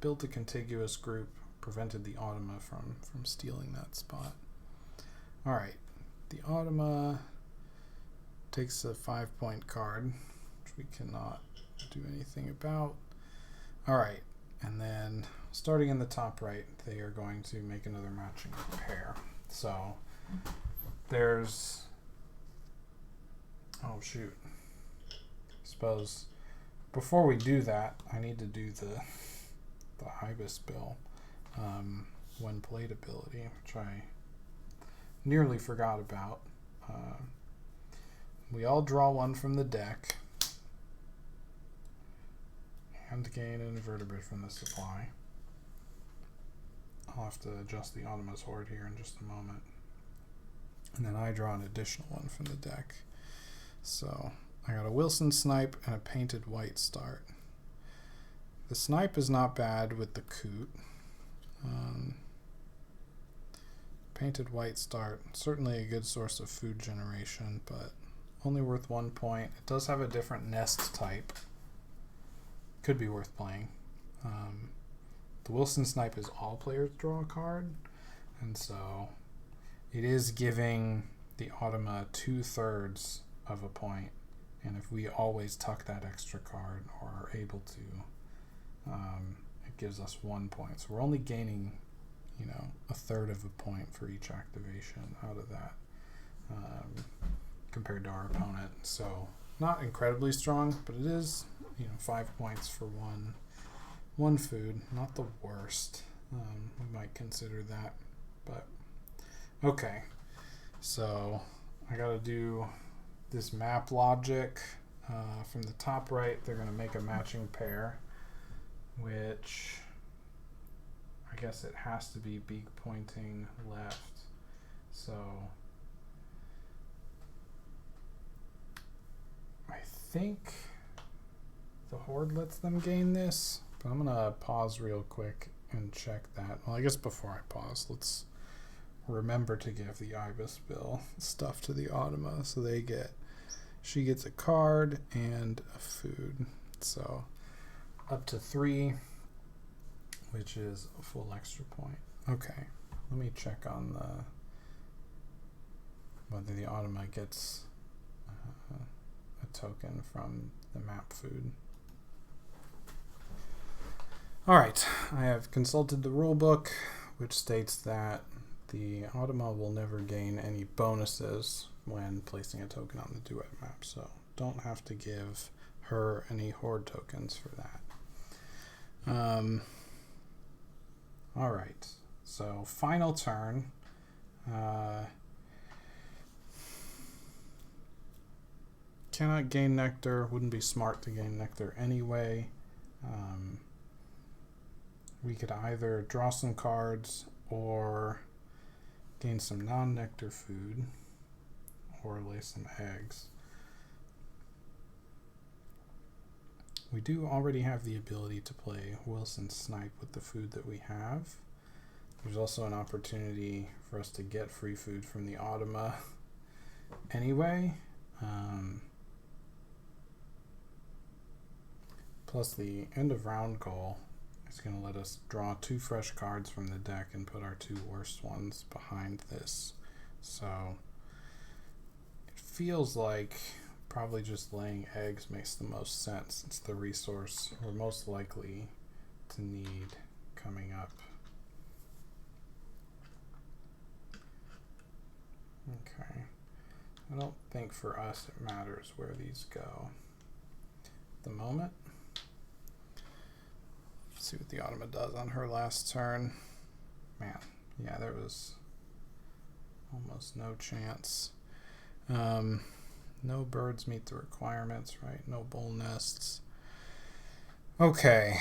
Speaker 1: built a contiguous group, prevented the Automa from stealing that spot. Alright, the Automa takes a 5-point card, which we cannot do anything about. Alright, and then starting in the top right, they are going to make another matching pair. So there's, oh shoot, suppose before we do that, I need to do the Ibis bill when played ability, which I nearly forgot about. We all draw one from the deck and gain an invertebrate from the supply. I'll have to adjust the Automa's Horde here in just a moment. And then I draw an additional one from the deck. So I got a Wilson Snipe and a Painted White Start. The Snipe is not bad with the Coot. Painted White Start, certainly a good source of food generation, but only worth 1 point. It does have a different nest type. Could be worth playing. The Wilson Snipe is all players draw a card, and so it is giving the Automa 2/3 of a point, and if we always tuck that extra card or are able to, it gives us 1 point. So we're only gaining, 1/3 of a point for each activation out of that, compared to our opponent. So not incredibly strong, but it is 5 points for one food. Not the worst. We might consider that, but okay. So I gotta do this map logic. From the top right, they're gonna make a matching pair, which I guess it has to be beak pointing left. So I think the Horde lets them gain this, but I'm gonna pause real quick and check that. Well, I guess before I pause, let's remember to give the Ibis Bill stuff to the Automa, so she gets a card and a food. So up to 3, which is a full extra point. Okay, let me check on whether the Automa gets a token from the map food. Alright, I have consulted the rulebook, which states that the Automa will never gain any bonuses when placing a token on the Duet map, so don't have to give her any Horde tokens for that. Alright, so final turn. Cannot gain Nectar, wouldn't be smart to gain Nectar anyway. We could either draw some cards or gain some non-nectar food or lay some eggs. We do already have the ability to play Wilson Snipe with the food that we have. There's also an opportunity for us to get free food from the Automa anyway. Plus the end of round goal is going to let us draw 2 fresh cards from the deck and put our 2 worst ones behind this. So it feels like probably just laying eggs makes the most sense. It's the resource we're most likely to need coming up. Okay. I don't think for us it matters where these go at the moment. Let's see what the Automa does on her last turn. Man, yeah, there was almost no chance. No birds meet the requirements, right? No bull nests. Okay.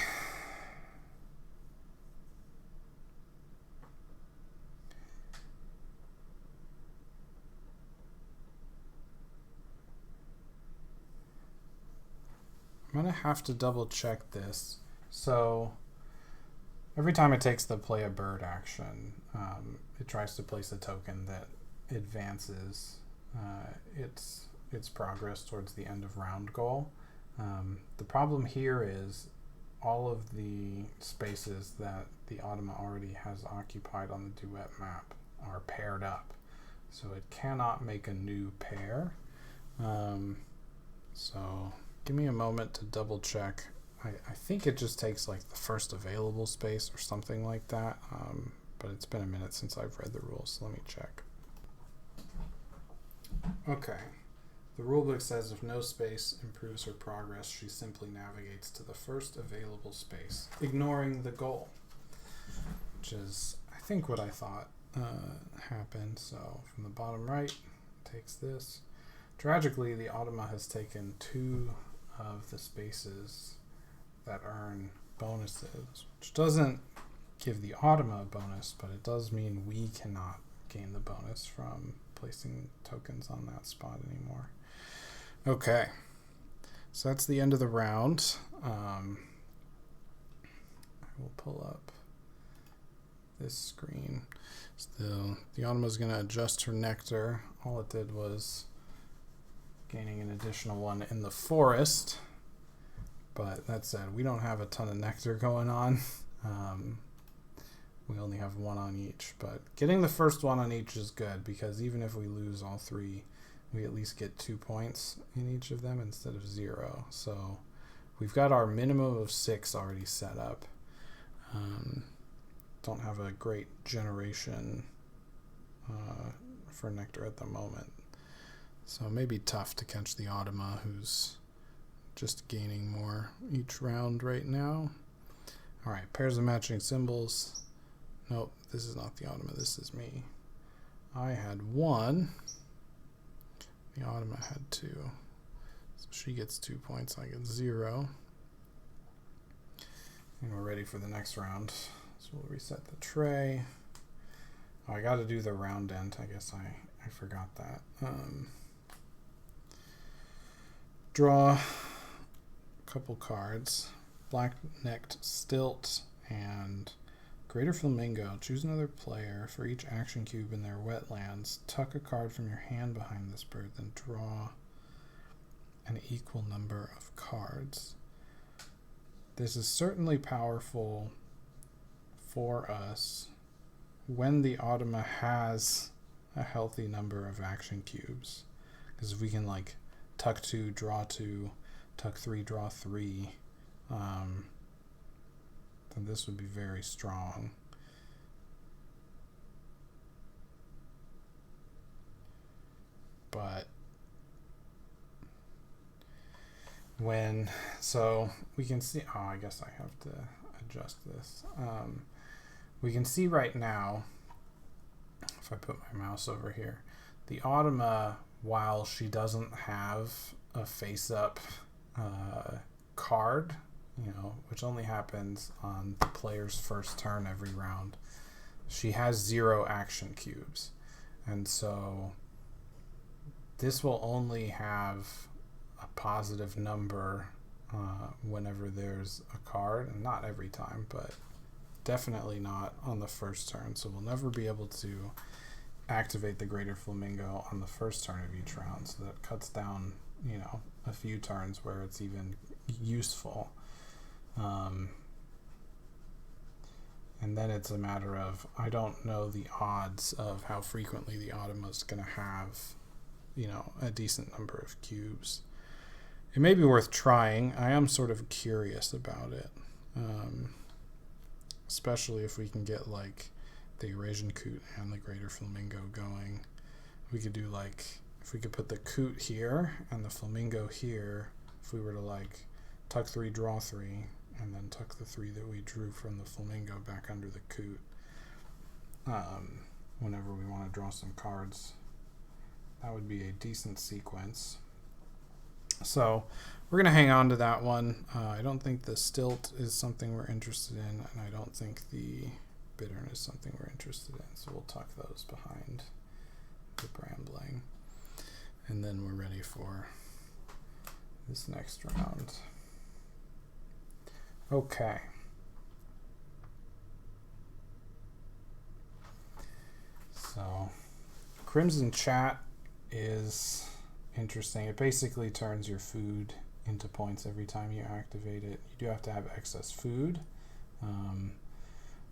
Speaker 1: I'm going to have to double check this. So every time it takes the play a bird action, it tries to place a token that advances its progress towards the end of round goal. The problem here is all of the spaces that the Automa already has occupied on the Duet map are paired up, so it cannot make a new pair. So give me a moment to double check. I think it just takes like the first available space or something like that, but it's been a minute since I've read the rules, so let me check. Okay, The rulebook says if no space improves her progress, she simply navigates to the first available space, ignoring the goal, which is, I think, what I thought happened. So from the bottom right, takes this. Tragically, the Automa has taken 2 of the spaces that earn bonuses, which doesn't give the Automa a bonus, but it does mean we cannot gain the bonus from placing tokens on that spot anymore. Okay, so that's the end of the round. I will pull up this screen. So the Automa is going to adjust her nectar. All it did was gaining an additional one in the forest. But that said, we don't have a ton of nectar going on. We only have 1 on each. But getting the first 1 on each is good, because even if we lose all 3, we at least get 2 points in each of them instead of 0. So we've got our minimum of 6 already set up. Don't have a great generation for nectar at the moment. So it may be tough to catch the Automa, who's just gaining more each round right now. All right, pairs of matching symbols. Nope, this is not the Automa, this is me. I had 1. The Automa had 2. So she gets 2 points, I get 0. And we're ready for the next round. So we'll reset the tray. Oh, I got to do the round dent. I guess I forgot that. Draw a couple cards. Black-necked stilt and greater flamingo. Choose another player for each action cube in their wetlands. Tuck a card from your hand behind this bird, then draw an equal number of cards. This is certainly powerful for us when the Automa has a healthy number of action cubes. Because if we can like tuck 2, draw 2, tuck 3, draw 3, then this would be very strong. But so we can see, oh, I guess I have to adjust this. We can see right now, if I put my mouse over here, the Automa, while she doesn't have a face-up card, which only happens on the player's first turn every round, she has 0 action cubes. And so this will only have a positive number whenever there's a card, and not every time, but definitely not on the first turn. So we'll never be able to activate the greater flamingo on the first turn of each round. So that cuts down, a few turns where it's even useful. And then it's a matter of, I don't know the odds of how frequently the Automa is going to have, a decent number of cubes. It may be worth trying. I am sort of curious about it. Especially if we can get like the Eurasian coot and the greater flamingo going. We could do like, if we could put the coot here and the flamingo here, if we were to like tuck 3, draw 3, and then tuck the 3 that we drew from the flamingo back under the coot, whenever we want to draw some cards, that would be a decent sequence. So we're going to hang on to that one. I don't think the stilt is something we're interested in, and I don't think the bittern is something we're interested in. So we'll tuck those behind the brambling. And then we're ready for this next round. Okay. So Crimson Chat is interesting. It basically turns your food into points every time you activate it. You do have to have excess food.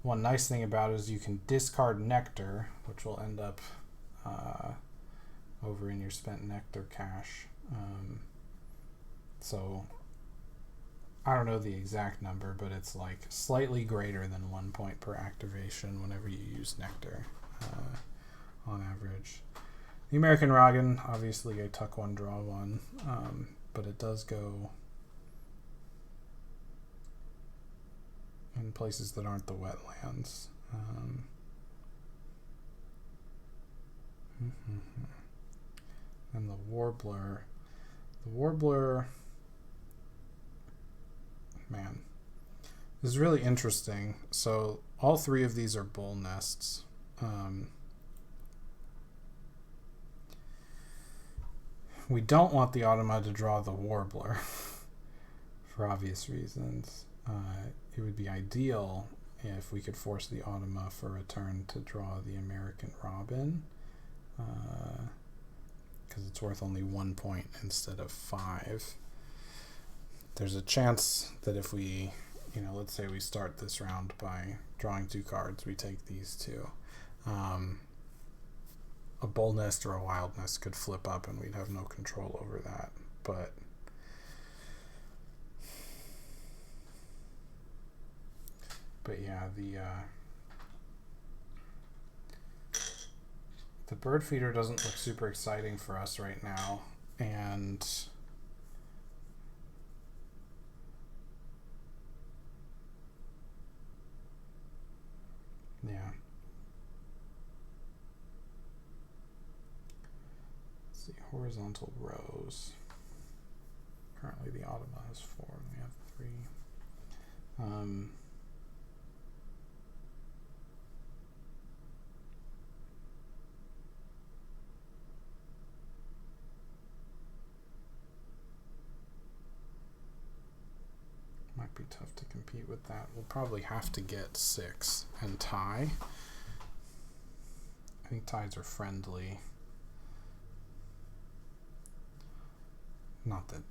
Speaker 1: One nice thing about it is you can discard nectar, which will end up over in your spent nectar cache. So I don't know the exact number, but it's like slightly greater than 1 point per activation whenever you use nectar on average. The American Robin, obviously a tuck one, draw one, but it does go in places that aren't the wetlands. And the Warbler, man, this is really interesting. So all three of these are bull nests. We don't want the Automa to draw the Warbler for obvious reasons. It would be ideal if we could force the Automa for a turn to draw the American Robin, because it's worth only 1 point instead of 5. There's a chance that if we, let's say we start this round by drawing 2 cards, we take these 2. A bull nest or a wild nest could flip up and we'd have no control over that. But yeah, the bird feeder doesn't look super exciting for us right now, and yeah. Let's see, horizontal rows. Currently the Automa has 4, and we have 3. Might be tough to compete with that. We'll probably have to get 6 and tie. I think ties are friendly. Not that,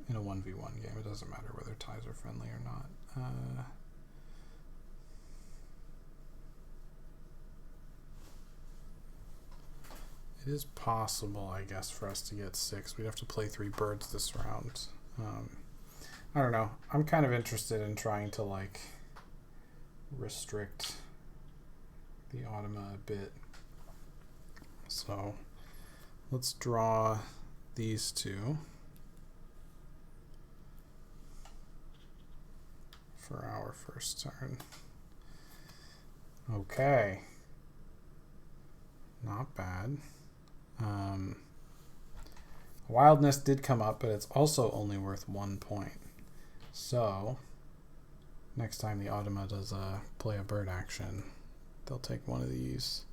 Speaker 1: in a 1v1 game, it doesn't matter whether ties are friendly or not. It is possible, I guess, for us to get 6. We'd have to play 3 birds this round. I don't know. I'm kind of interested in trying to, restrict the Automa a bit. So, let's draw these 2 for our first turn. Okay. Not bad. Wildness did come up, but it's also only worth 1 point. So, next time the Automa does play a bird action, they'll take one of these.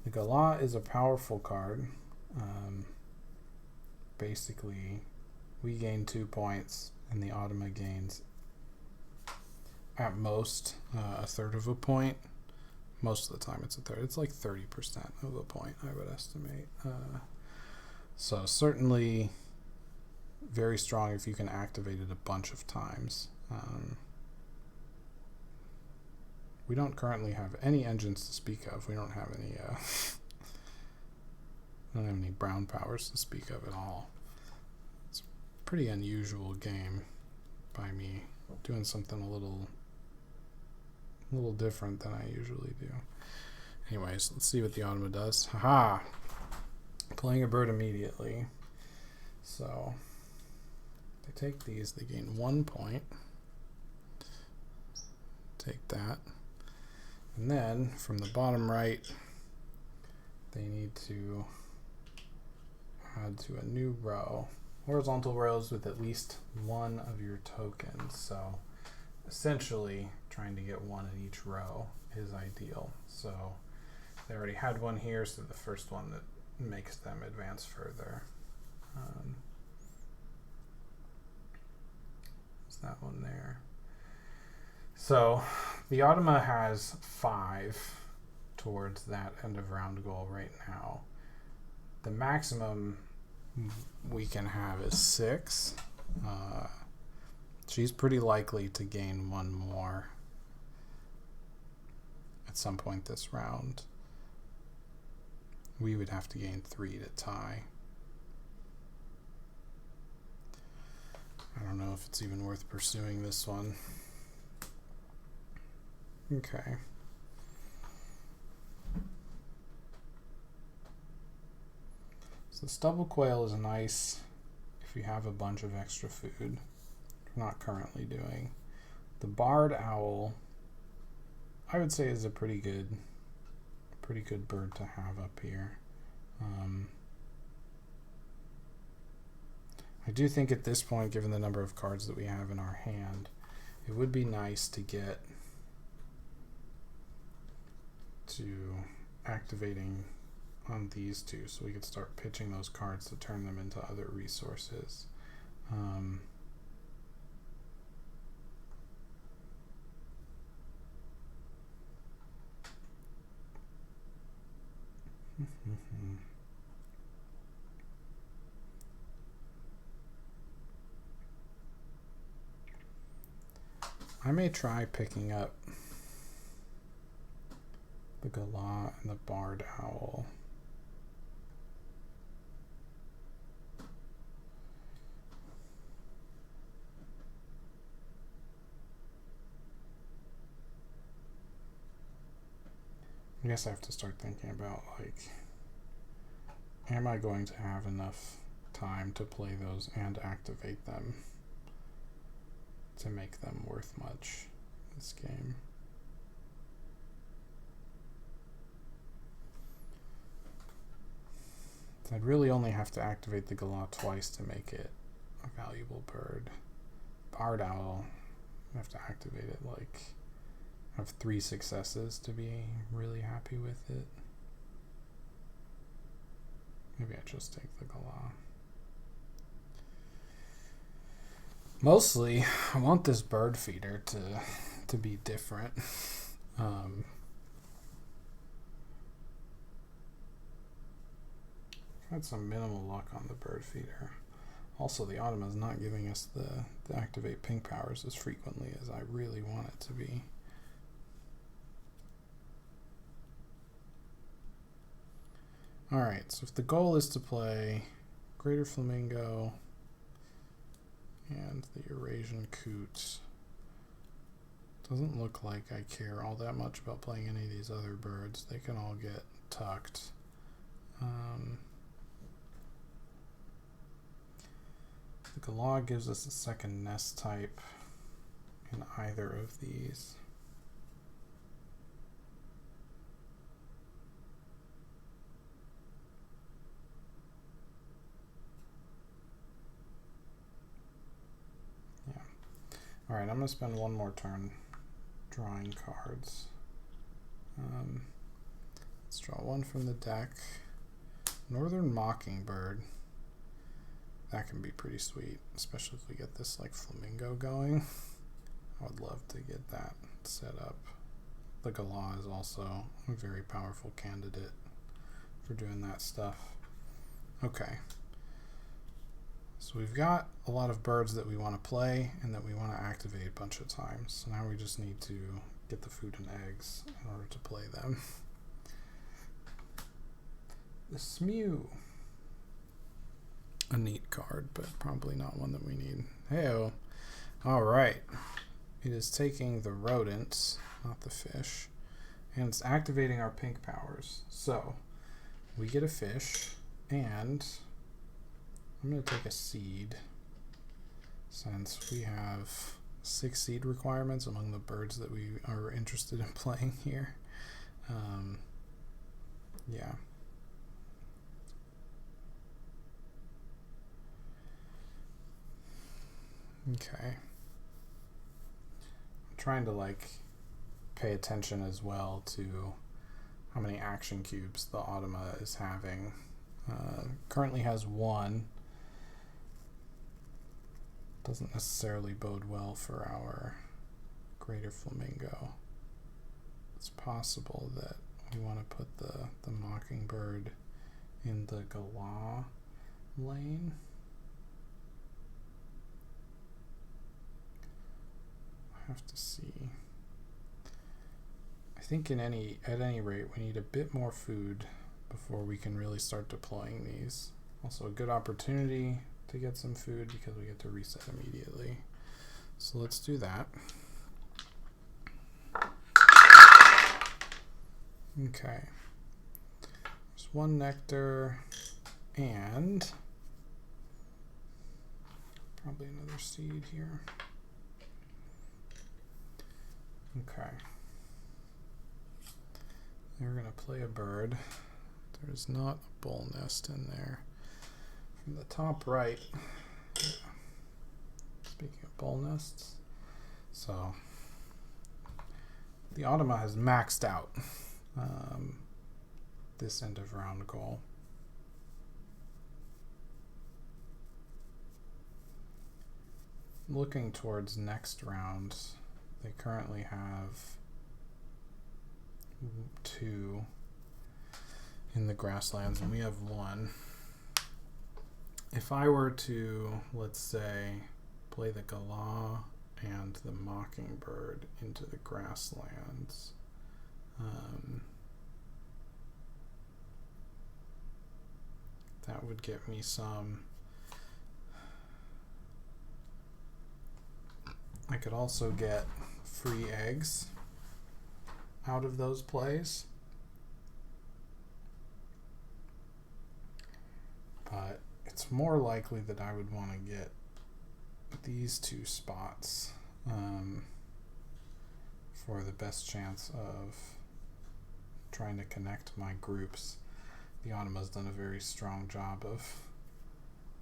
Speaker 1: The Galah is a powerful card. Basically, we gain 2 points, and the Automa gains, at most, a third of a point. Most of the time it's a third. It's like 30% of a point, I would estimate. So certainly very strong if you can activate it a bunch of times. We don't currently have any engines to speak of. We don't have any brown powers to speak of at all. It's a pretty unusual game by me, doing something a little different than I usually do. Anyways, let's see what the Automa does. Haha! Playing a bird immediately. So, they take these, they gain 1 point. Take that. And then, from the bottom right, they need to add to a new row. Horizontal rows with at least 1 of your tokens. So, essentially, trying to get 1 in each row is ideal. So, they already had 1 here, so the first one that makes them advance further. Is that one there? So, the Automa has 5 towards that end of round goal right now. The maximum we can have is 6. She's pretty likely to gain 1 more at some point this round. We would have to gain 3 to tie. I don't know if it's even worth pursuing this one. Okay. So the stubble quail is nice if you have a bunch of extra food. We're not currently doing. The barred owl, I would say, is a pretty good bird to have up here. I do think at this point, given the number of cards that we have in our hand, it would be nice to get to activating on these two so we could start pitching those cards to turn them into other resources. I may try picking up the galah and the barred owl. I guess I have to start thinking about, like, am I going to have enough time to play those and activate them to make them worth much in this game? So I'd really only have to activate the galah twice to make it a valuable bird. Barred owl, I have to activate it like I have 3 successes to be really happy with it. Maybe I just take the galah. Mostly, I want this bird feeder to be different. I've had some minimal luck on the bird feeder. Also, the Automa is not giving us the activate pink powers as frequently as I really want it to be. Alright, so if the goal is to play Greater Flamingo and the Eurasian coot, doesn't look like I care all that much about playing any of these other birds. They can all get tucked. The galah gives us a second nest type in either of these. Alright, I'm going to spend one more turn drawing cards. Let's draw one from the deck. Northern Mockingbird. That can be pretty sweet, especially if we get this like flamingo going. I would love to get that set up. The galah is also a very powerful candidate for doing that stuff. Okay. So we've got a lot of birds that we want to play and that we want to activate a bunch of times. So now we just need to get the food and eggs in order to play them. The Smew. A neat card, but probably not one that we need. Hey-o. Alright. It is taking the rodents, not the fish, and it's activating our pink powers. So we get a fish, and I'm going to take a seed, since we have 6 seed requirements among the birds that we are interested in playing here. Yeah. Okay. I'm trying to like pay attention as well to how many action cubes the Automa is having. Currently has 1. Doesn't necessarily bode well for our Greater Flamingo. It's possible that we want to put the Mockingbird in the galah lane. I have to see. I think at any rate we need a bit more food before we can really start deploying these. Also a good opportunity to get some food because we get to reset immediately. So let's do that. Okay. There's 1 nectar And probably another seed here. Okay. We're going to play a bird. There's not a bull nest in there. From the top right, speaking of bull nests, so the Automa has maxed out this end of round goal. Looking towards next round, they currently have 2 in the grasslands, and we have 1. If I were to, let's say, play the galah and the mockingbird into the grasslands, that would get me some. I could also get free eggs out of those plays. But it's more likely that I would want to get these 2 spots for the best chance of trying to connect my groups. The Automa's done a very strong job of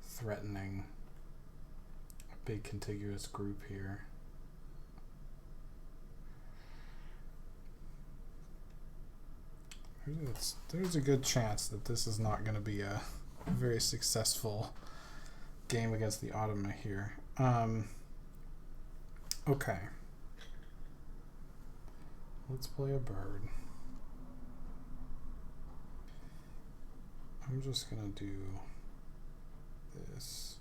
Speaker 1: threatening a big contiguous group here. There's a good chance that this is not going to be a very successful game against the Automa here. Okay. Let's play a bird. I'm just going to do this.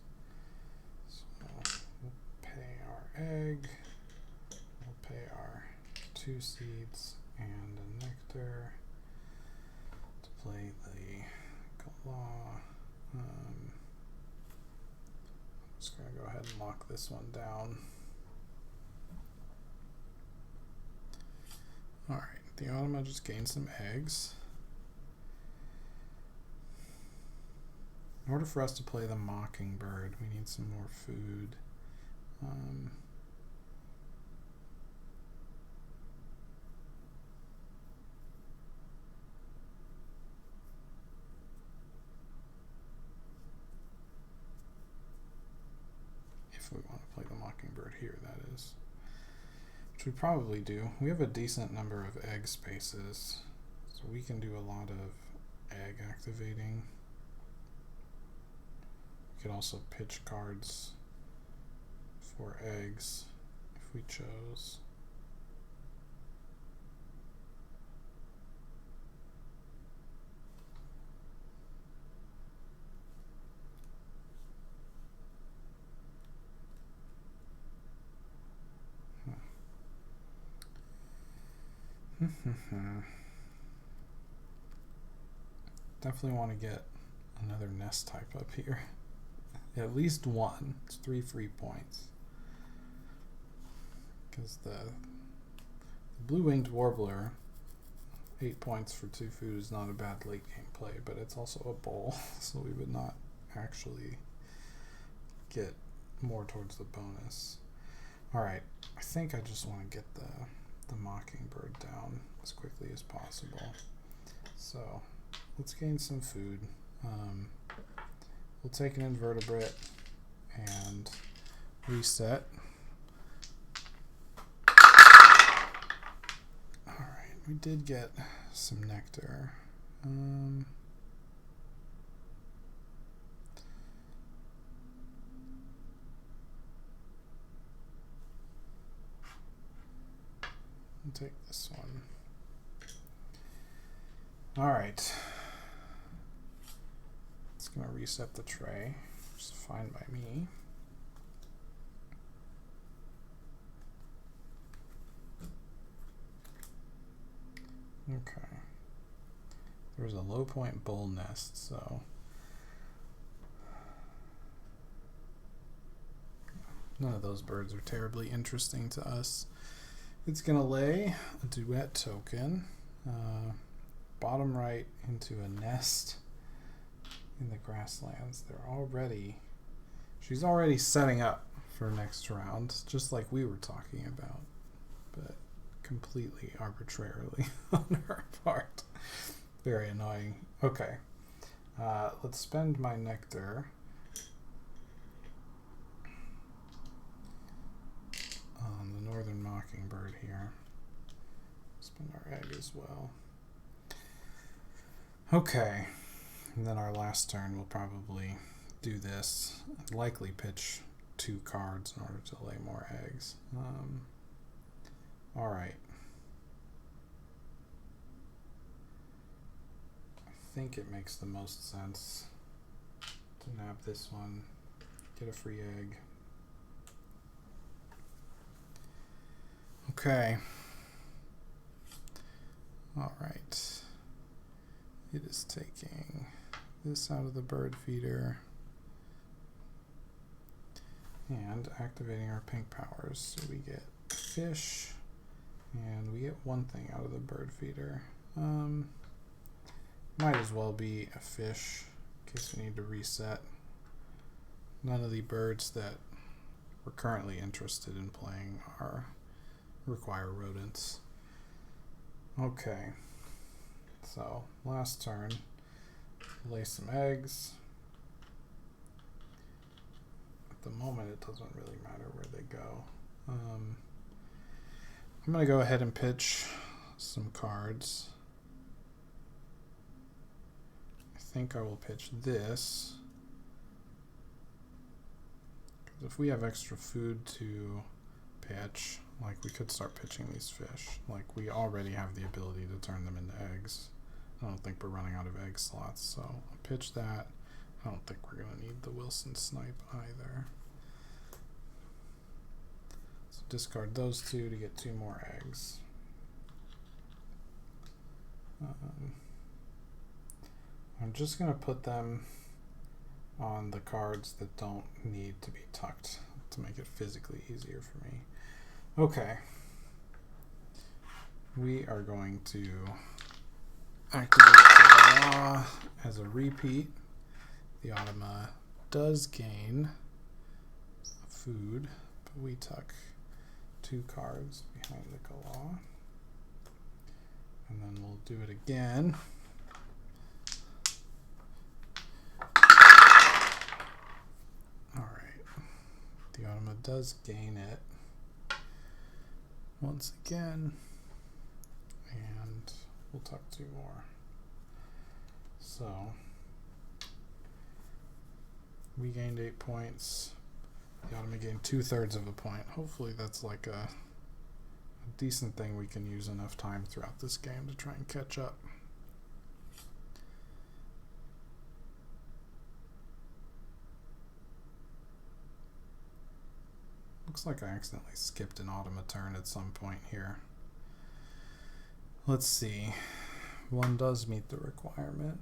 Speaker 1: So we'll pay our egg. We'll pay our 2 seeds and a nectar. Play the galah. I'm just going to go ahead and lock this one down. Alright, the Automa just gained some eggs. In order for us to play the mockingbird, we need some more food. If we want to play the mockingbird here, that is. Which we probably do. We have a decent number of egg spaces, so we can do a lot of egg activating. We could also pitch cards for eggs if we chose. Definitely want to get another nest type up here. At least 1. It's 3 free points. Because the blue-winged warbler, 8 points for 2 food is not a bad late game play, but it's also a bowl, so we would not actually get more towards the bonus. Alright, I think I just want to get the mockingbird down as quickly as possible. So let's gain some food. We'll take an invertebrate and reset. Alright, we did get some nectar. I'll take this one. Alright. It's going to reset the tray, which is fine by me. Okay. There's a low point bull nest, so none of those birds are terribly interesting to us. It's going to lay a Duet token, bottom right into a nest, in the grasslands. She's already setting up for next round, just like we were talking about, but completely arbitrarily on her part. Very annoying. Okay, let's spend my nectar on the northern mockingbird here. Spend our egg as well. Okay, and then our last turn we'll probably do this. I'd likely pitch 2 cards in order to lay more eggs. Alright. I think it makes the most sense to nab this one, get a free egg. Okay. Alright. It is taking this out of the bird feeder and activating our pink powers. So we get fish and we get 1 thing out of the bird feeder. Might as well be a fish in case we need to reset. None of the birds that we're currently interested in playing require rodents. Okay, so last turn, lay some eggs. At the moment it doesn't really matter where they go. I'm going to go ahead and pitch some cards. I think I will pitch this, because if we have extra food to pitch, like we could start pitching these fish. Like we already have the ability to turn them into eggs. I don't think we're running out of egg slots, so I'll pitch that. I don't think we're going to need the Wilson snipe either. So discard those 2 to get 2 more eggs. I'm just going to put them on the cards that don't need to be tucked to make it physically easier for me. Okay. We are going to activate the law as a repeat. The Automa does gain food, but we tuck 2 cards behind the Kalaw. And then we'll do it again. Alright. The Automa does gain it once again. And we'll tuck 2 more. So we gained 8 points. The Automa gained 2/3 of a point. Hopefully that's like a decent thing we can use enough time throughout this game to try and catch up. Looks like I accidentally skipped an Automa turn at some point here. Let's see. 1 does meet the requirement.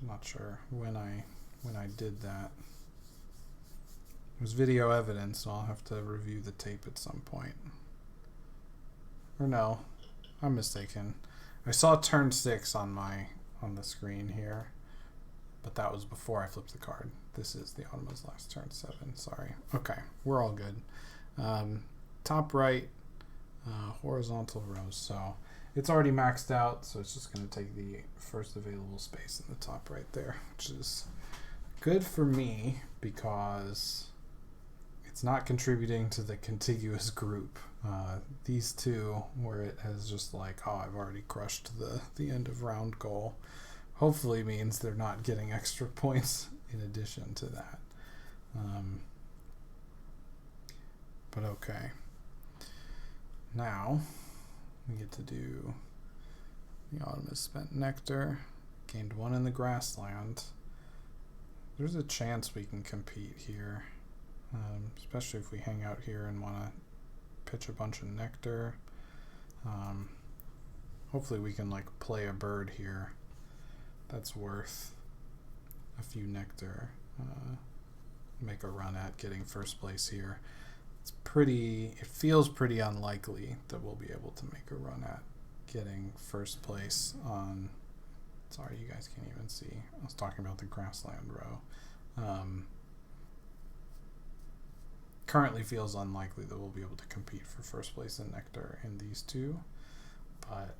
Speaker 1: I'm not sure when I did that. It was video evidence, so I'll have to review the tape at some point. Or no, I'm mistaken. I saw turn 6 on the screen here, but that was before I flipped the card. This is the Automa's last turn 7. Sorry. Okay, we're all good. Top right, horizontal rows. So it's already maxed out, so it's just going to take the first available space in the top right there, which is good for me because it's not contributing to the contiguous group. These 2, where it has just like, oh, I've already crushed the end of round goal, hopefully means they're not getting extra points in addition to that. But okay. Now we get to do the Automa's spent nectar. Gained 1 in the grassland. There's a chance we can compete here, especially if we hang out here and want to pitch a bunch of nectar. Hopefully we can like play a bird here that's worth a few nectar. Make a run at getting first place here. It feels pretty unlikely that we'll be able to make a run at getting first place on, sorry, you guys can't even see. I was talking about the grassland row. Currently feels unlikely that we'll be able to compete for first place in nectar in these two, but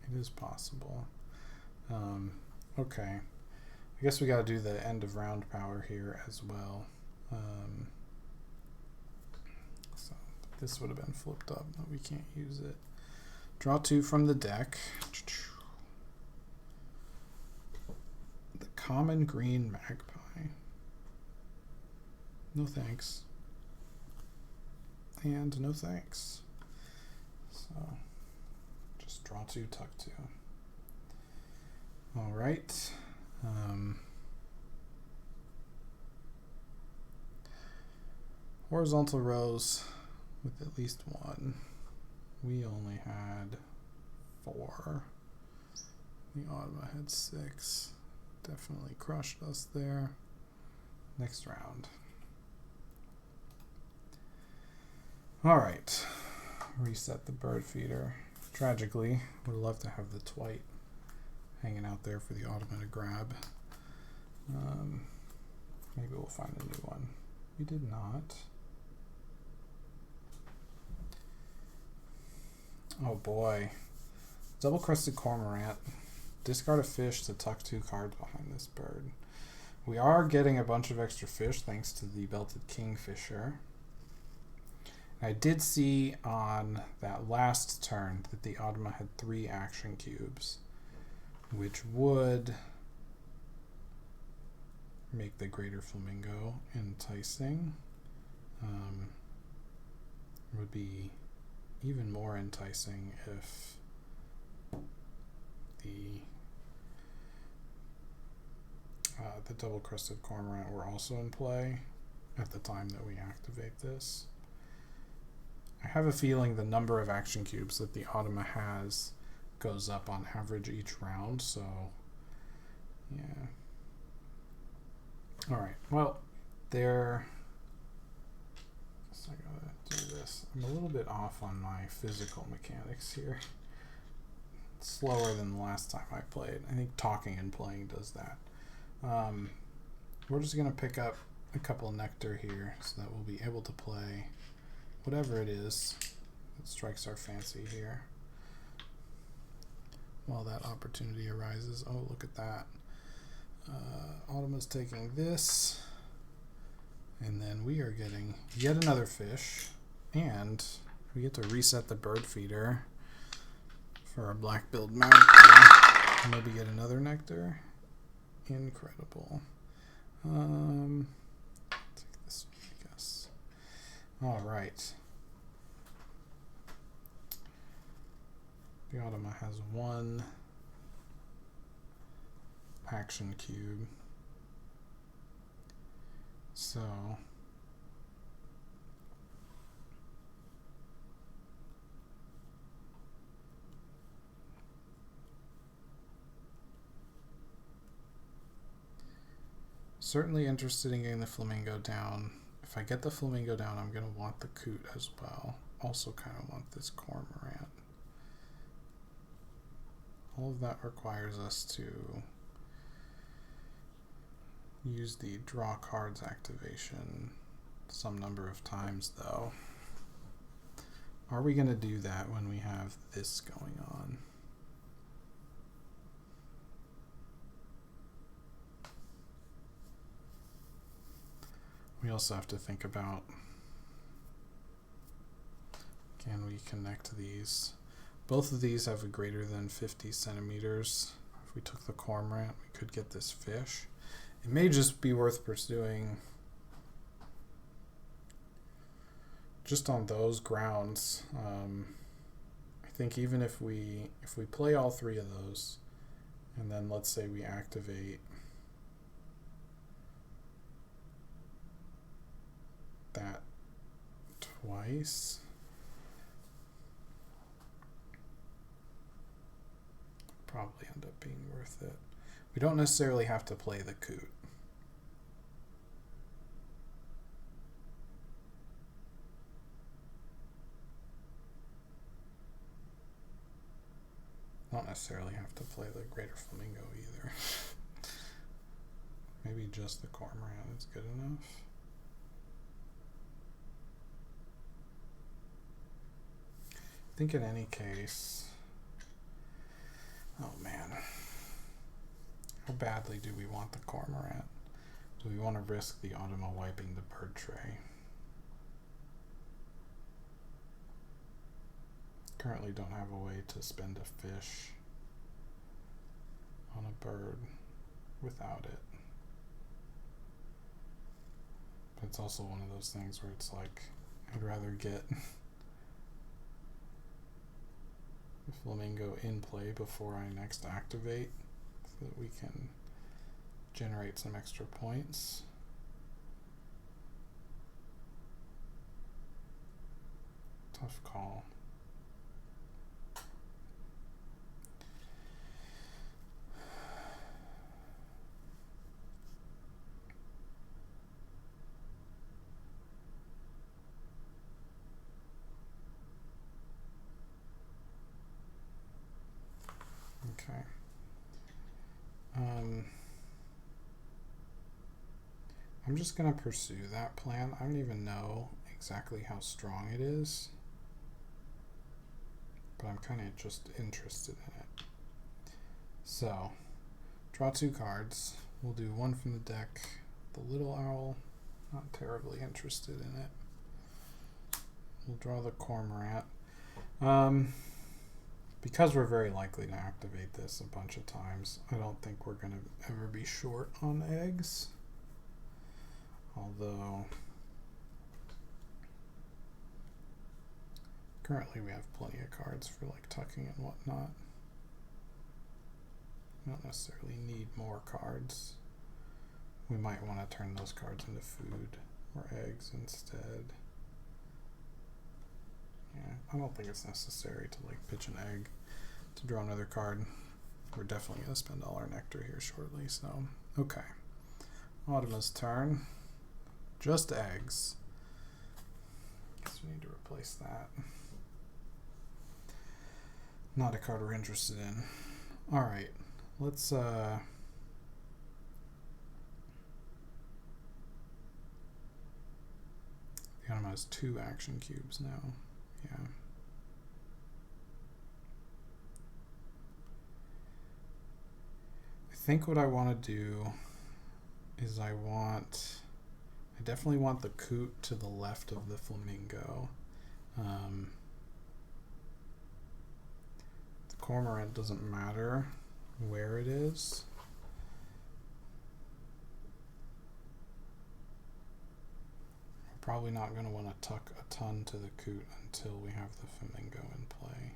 Speaker 1: it is possible. Okay, I guess we got to do the end of round power here as well. So this would have been flipped up, but we can't use it. Draw 2 from the deck. The common green magpie. No thanks. And no thanks. So just draw 2, tuck 2. All right. Horizontal rows with at least 1. We only had 4. The Automa had 6. Definitely crushed us there. Next round. All right. Reset the bird feeder. Tragically, would love to have the twite hanging out there for the Automa to grab. Maybe we'll find a new one. We did not. Oh boy. Double-crested cormorant. Discard a fish to tuck 2 cards behind this bird. We are getting a bunch of extra fish thanks to the belted kingfisher. I did see on that last turn that the Automa had 3 action cubes, which would make the greater flamingo enticing. Would be even more enticing if the double-crested cormorant were also in play at the time that we activate this. I have a feeling the number of action cubes that the Automa has goes up on average each round, so yeah. Alright, well, there. I gotta do this. I'm a little bit off on my physical mechanics here. It's slower than the last time I played. I think talking and playing does that. We're just gonna pick up a couple of nectar here so that we'll be able to play whatever it is that strikes our fancy here while that opportunity arises. Oh, look at that. Automa's taking this, and then we are getting yet another fish, and we get to reset the bird feeder for our black-billed magpie. Maybe get another nectar. Incredible. Take this one, I guess. All right. The Automa has 1 action cube. So certainly interested in getting the flamingo down. If I get the flamingo down, I'm going to want the coot as well. Also kind of want this cormorant. All of that requires us to use the draw cards activation some number of times, though. Are we going to do that when we have this going on? We also have to think about, can we connect these? Both of these have a greater than 50 centimeters. If we took the cormorant, we could get this fish. It may just be worth pursuing just on those grounds. I think even if we play all 3 of those, and then let's say we activate that twice, probably end up being worth it. We don't necessarily have to play the coot. Don't necessarily have to play the greater flamingo either. Maybe just the cormorant is good enough. I think in any case, oh man, how badly do we want the cormorant? Do we want to risk the Automa wiping the bird tray? Currently don't have a way to spend a fish on a bird without it. But it's also one of those things where it's like, I'd rather get the flamingo in play before I next activate so that we can generate some extra points. Tough call. Okay. I'm just going to pursue that plan. I don't even know exactly how strong it is, but I'm kind of just interested in it. So, draw 2 cards. We'll do one from the deck. The little owl, not terribly interested in it. We'll draw the cormorant. Because we're very likely to activate this a bunch of times, I don't think we're going to ever be short on eggs. Although, currently we have plenty of cards for like tucking and whatnot. We don't necessarily need more cards. We might want to turn those cards into food or eggs instead. Yeah, I don't think it's necessary to like pitch an egg to draw another card. We're definitely going to spend all our nectar here shortly, so okay. Automa's turn. Just eggs. Guess we need to replace that. Not a card we're interested in. Alright, let's the Automa has 2 action cubes now. Yeah. I think what I want to do is I definitely want the coot to the left of the flamingo. The cormorant doesn't matter where it is. We're probably not going to want to tuck a ton to the coot until we have the flamingo in play.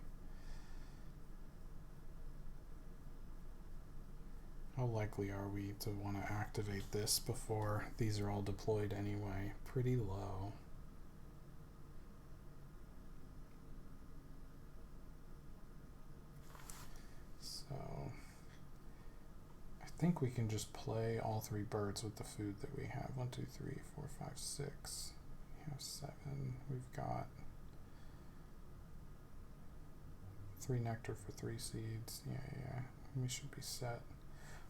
Speaker 1: How likely are we to want to activate this before these are all deployed anyway? Pretty low. So I think we can just play all 3 birds with the food that we have. 1, 2, 3, 4, 5, 6. We have 7. We've got 3 nectar for 3 seeds. Yeah. We should be set.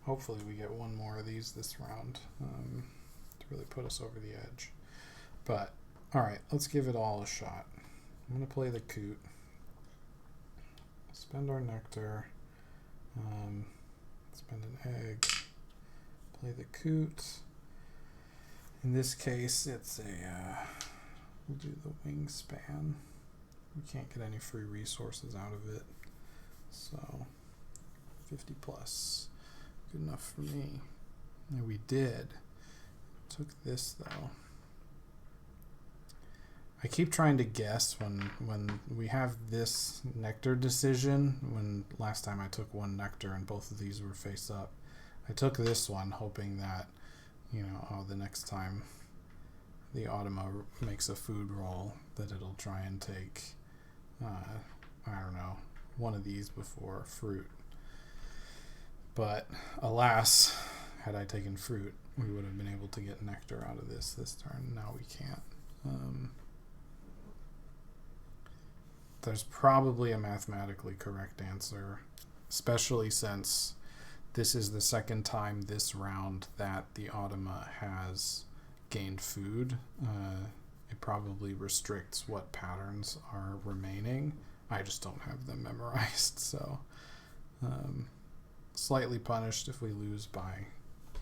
Speaker 1: Hopefully we get one more of these this round to really put us over the edge. But, alright, let's give it all a shot. I'm going to play the coot. Spend our nectar. Spend an egg. Play the coot. In this case, it's we'll do the Wingspan. We can't get any free resources out of it. So, 50 plus. Good enough for me. And we did. Took this though. I keep trying to guess when we have this nectar decision. When last time I took 1 nectar and both of these were face up, I took this one hoping that, you know, the next time the Automa makes a food roll that it'll try and take, I don't know, one of these before fruit. But alas, had I taken fruit, we would have been able to get nectar out of this turn. Now we can't. There's probably a mathematically correct answer especially since this is the second time this round that the Automa has gained food. It probably restricts what patterns are remaining. I just don't have them memorized, so slightly punished if we lose by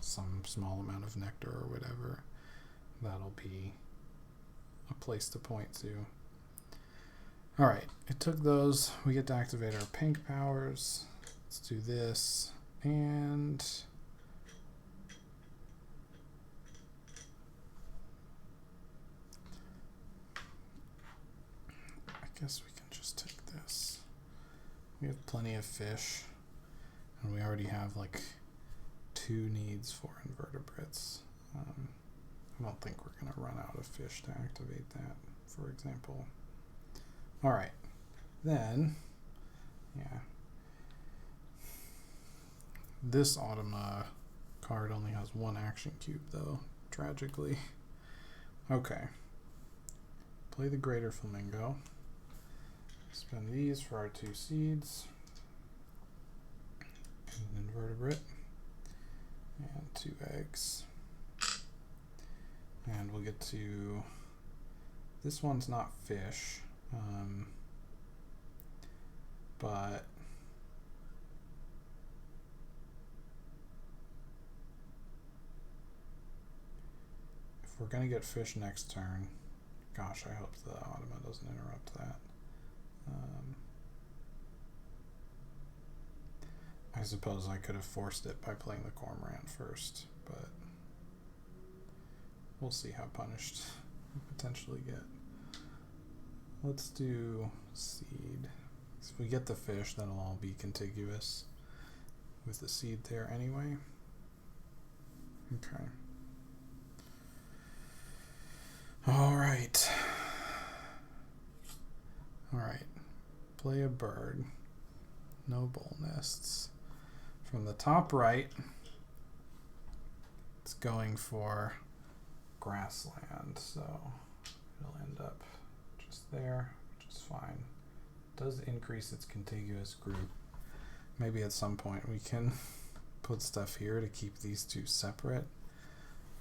Speaker 1: some small amount of nectar or whatever. That'll be a place to point to. Alright, it took those. We get to activate our pink powers. Let's do this, and I guess we can just take this. We have plenty of fish, and we already have like 2 needs for invertebrates. I don't think we're going to run out of fish to activate that, for example. Alright, then, yeah. This Automa card only has 1 action cube, though, tragically. Okay. Play the Greater Flamingo. Spend these for our 2 seeds. An invertebrate. And 2 eggs. And we'll get to... This one's not fish. But... if we're going to get fish next turn... Gosh, I hope the Automa doesn't interrupt that. I suppose I could have forced it by playing the Cormorant first, but we'll see how punished we potentially get. Let's do seed. If we get the fish, that'll all be contiguous with the seed there anyway. Okay. Alright. Alright. Play a bird. No bowl nests. From the top right, it's going for grassland, so it'll end up just there, which is fine. It does increase its contiguous group. Maybe at some point we can put stuff here to keep these 2 separate.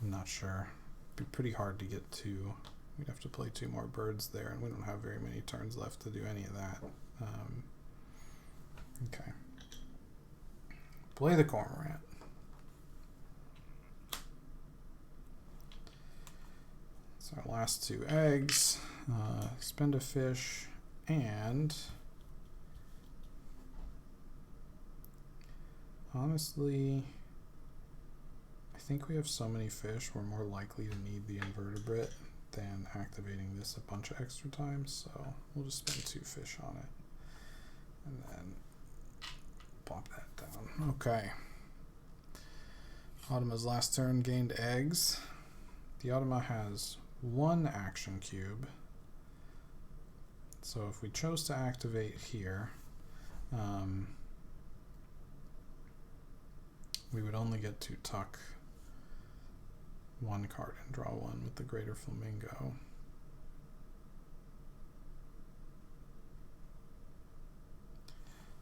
Speaker 1: I'm not sure. It'd be pretty hard to get to. We'd have to play 2 more birds there, and we don't have very many turns left to do any of that. Okay. Play the Cormorant. So our last 2 eggs. Spend a fish, and honestly, I think we have so many fish, we're more likely to need the invertebrate than activating this a bunch of extra times, so we'll just spend 2 fish on it. And then pop that down. Okay. Automa's last turn gained eggs. The Automa has 1 action cube. So if we chose to activate here, we would only get to tuck 1 card and draw 1 with the Greater Flamingo.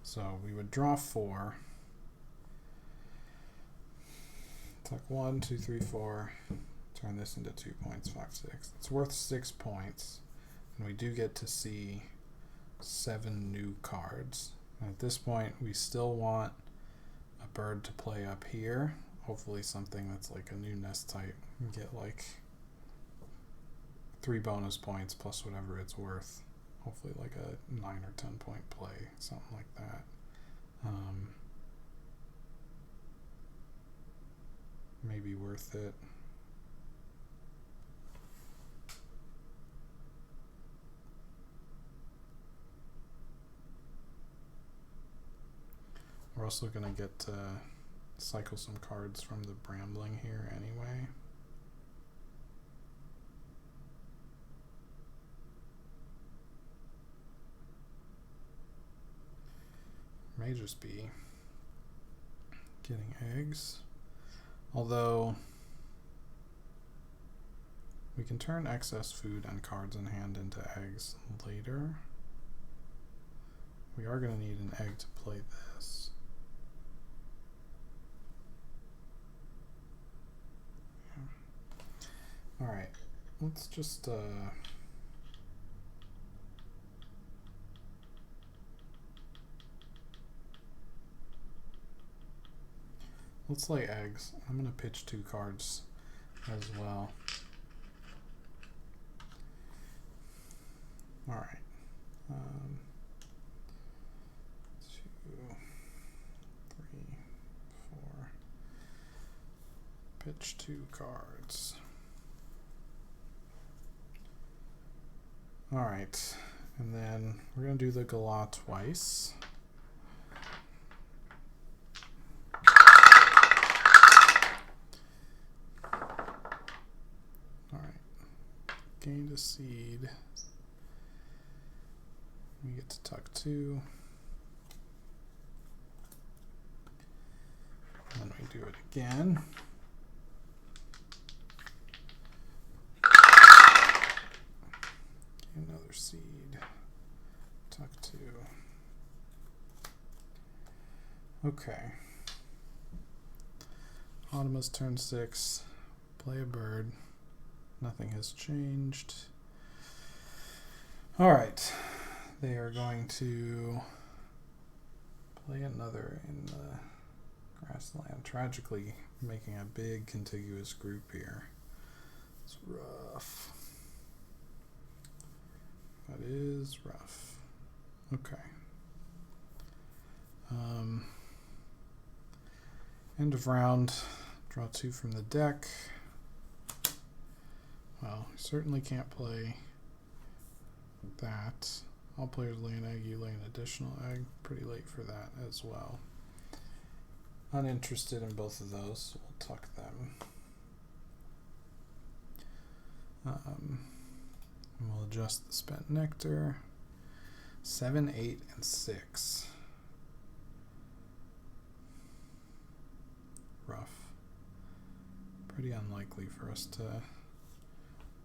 Speaker 1: So we would draw 4, tuck 1, 2, 3, 4, turn this into 2 points, 5, 6. It's worth 6 points, and we do get to see 7 new cards. And at this point, we still want a bird to play up here. Hopefully something that's like a new nest type. You get like 3 bonus points plus whatever it's worth. Hopefully like a 9 or 10 point play, something like that. Maybe worth it. We're also going to get to cycle some cards from the Brambling here anyway. May just be getting eggs. Although we can turn excess food and cards in hand into eggs later. We are going to need an egg to play this. Alright, let's just let's lay eggs. I'm going to pitch 2 cards as well. Alright. 2, 3, 4. Pitch 2 cards. Alright. And then we're going to do the Galah twice. Gained a seed. We get to tuck 2. And then we do it again. Gain another seed. Tuck 2. Okay. Automa's turn 6. Play a bird. Nothing has changed. Alright. They are going to play another in the grassland. Tragically, making a big contiguous group here. It's rough. That is rough. Okay. End of round. Draw 2 from the deck. Well, certainly can't play that. All players lay an egg, you lay an additional egg. Pretty late for that as well. Uninterested in both of those, so we'll tuck them. And we'll adjust the spent nectar. 7, 8, and 6. Rough. Pretty unlikely for us to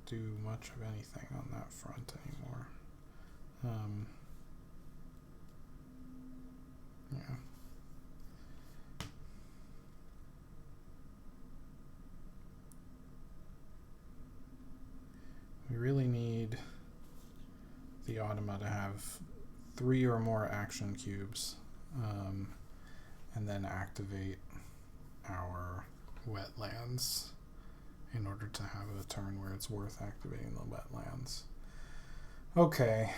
Speaker 1: do much of anything on that front anymore. Yeah. We really need the Automa to have 3 or more action cubes, and then activate our wetlands in order to have a turn where it's worth activating the wetlands. Okay,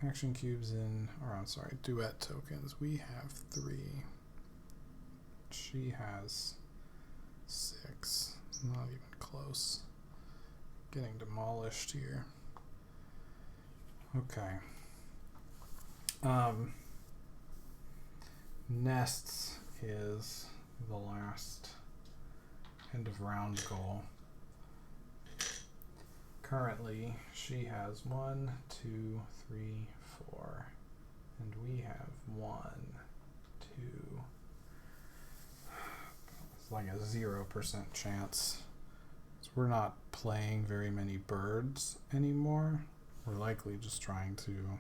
Speaker 1: action cubes duet tokens. We have 3. She has 6. Not even close. Getting demolished here. Okay. Nests is the last end of round goal. Currently, she has 1, 2, 3, 4, and we have 1, 2. It's like a 0% chance. So we're not playing very many birds anymore. We're likely just trying to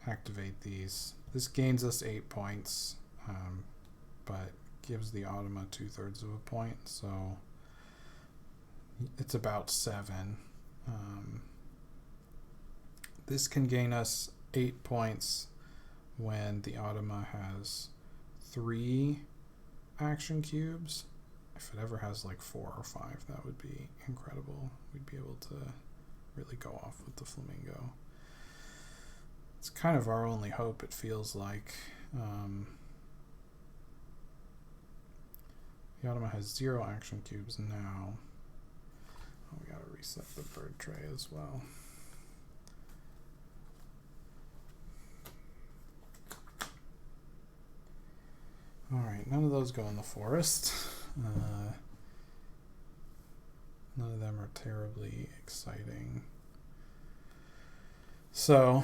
Speaker 1: activate these. This gains us 8 points, but gives the Automa 2/3 of a point, so it's about 7. This can gain us 8 points when the Automa has 3 action cubes. If it ever has like 4 or 5, that would be incredible. We'd be able to really go off with the flamingo. It's kind of our only hope, it feels like. The Automa has 0 action cubes now. Oh, we gotta reset the bird tray as well. Alright, none of those go in the forest. None of them are terribly exciting. So,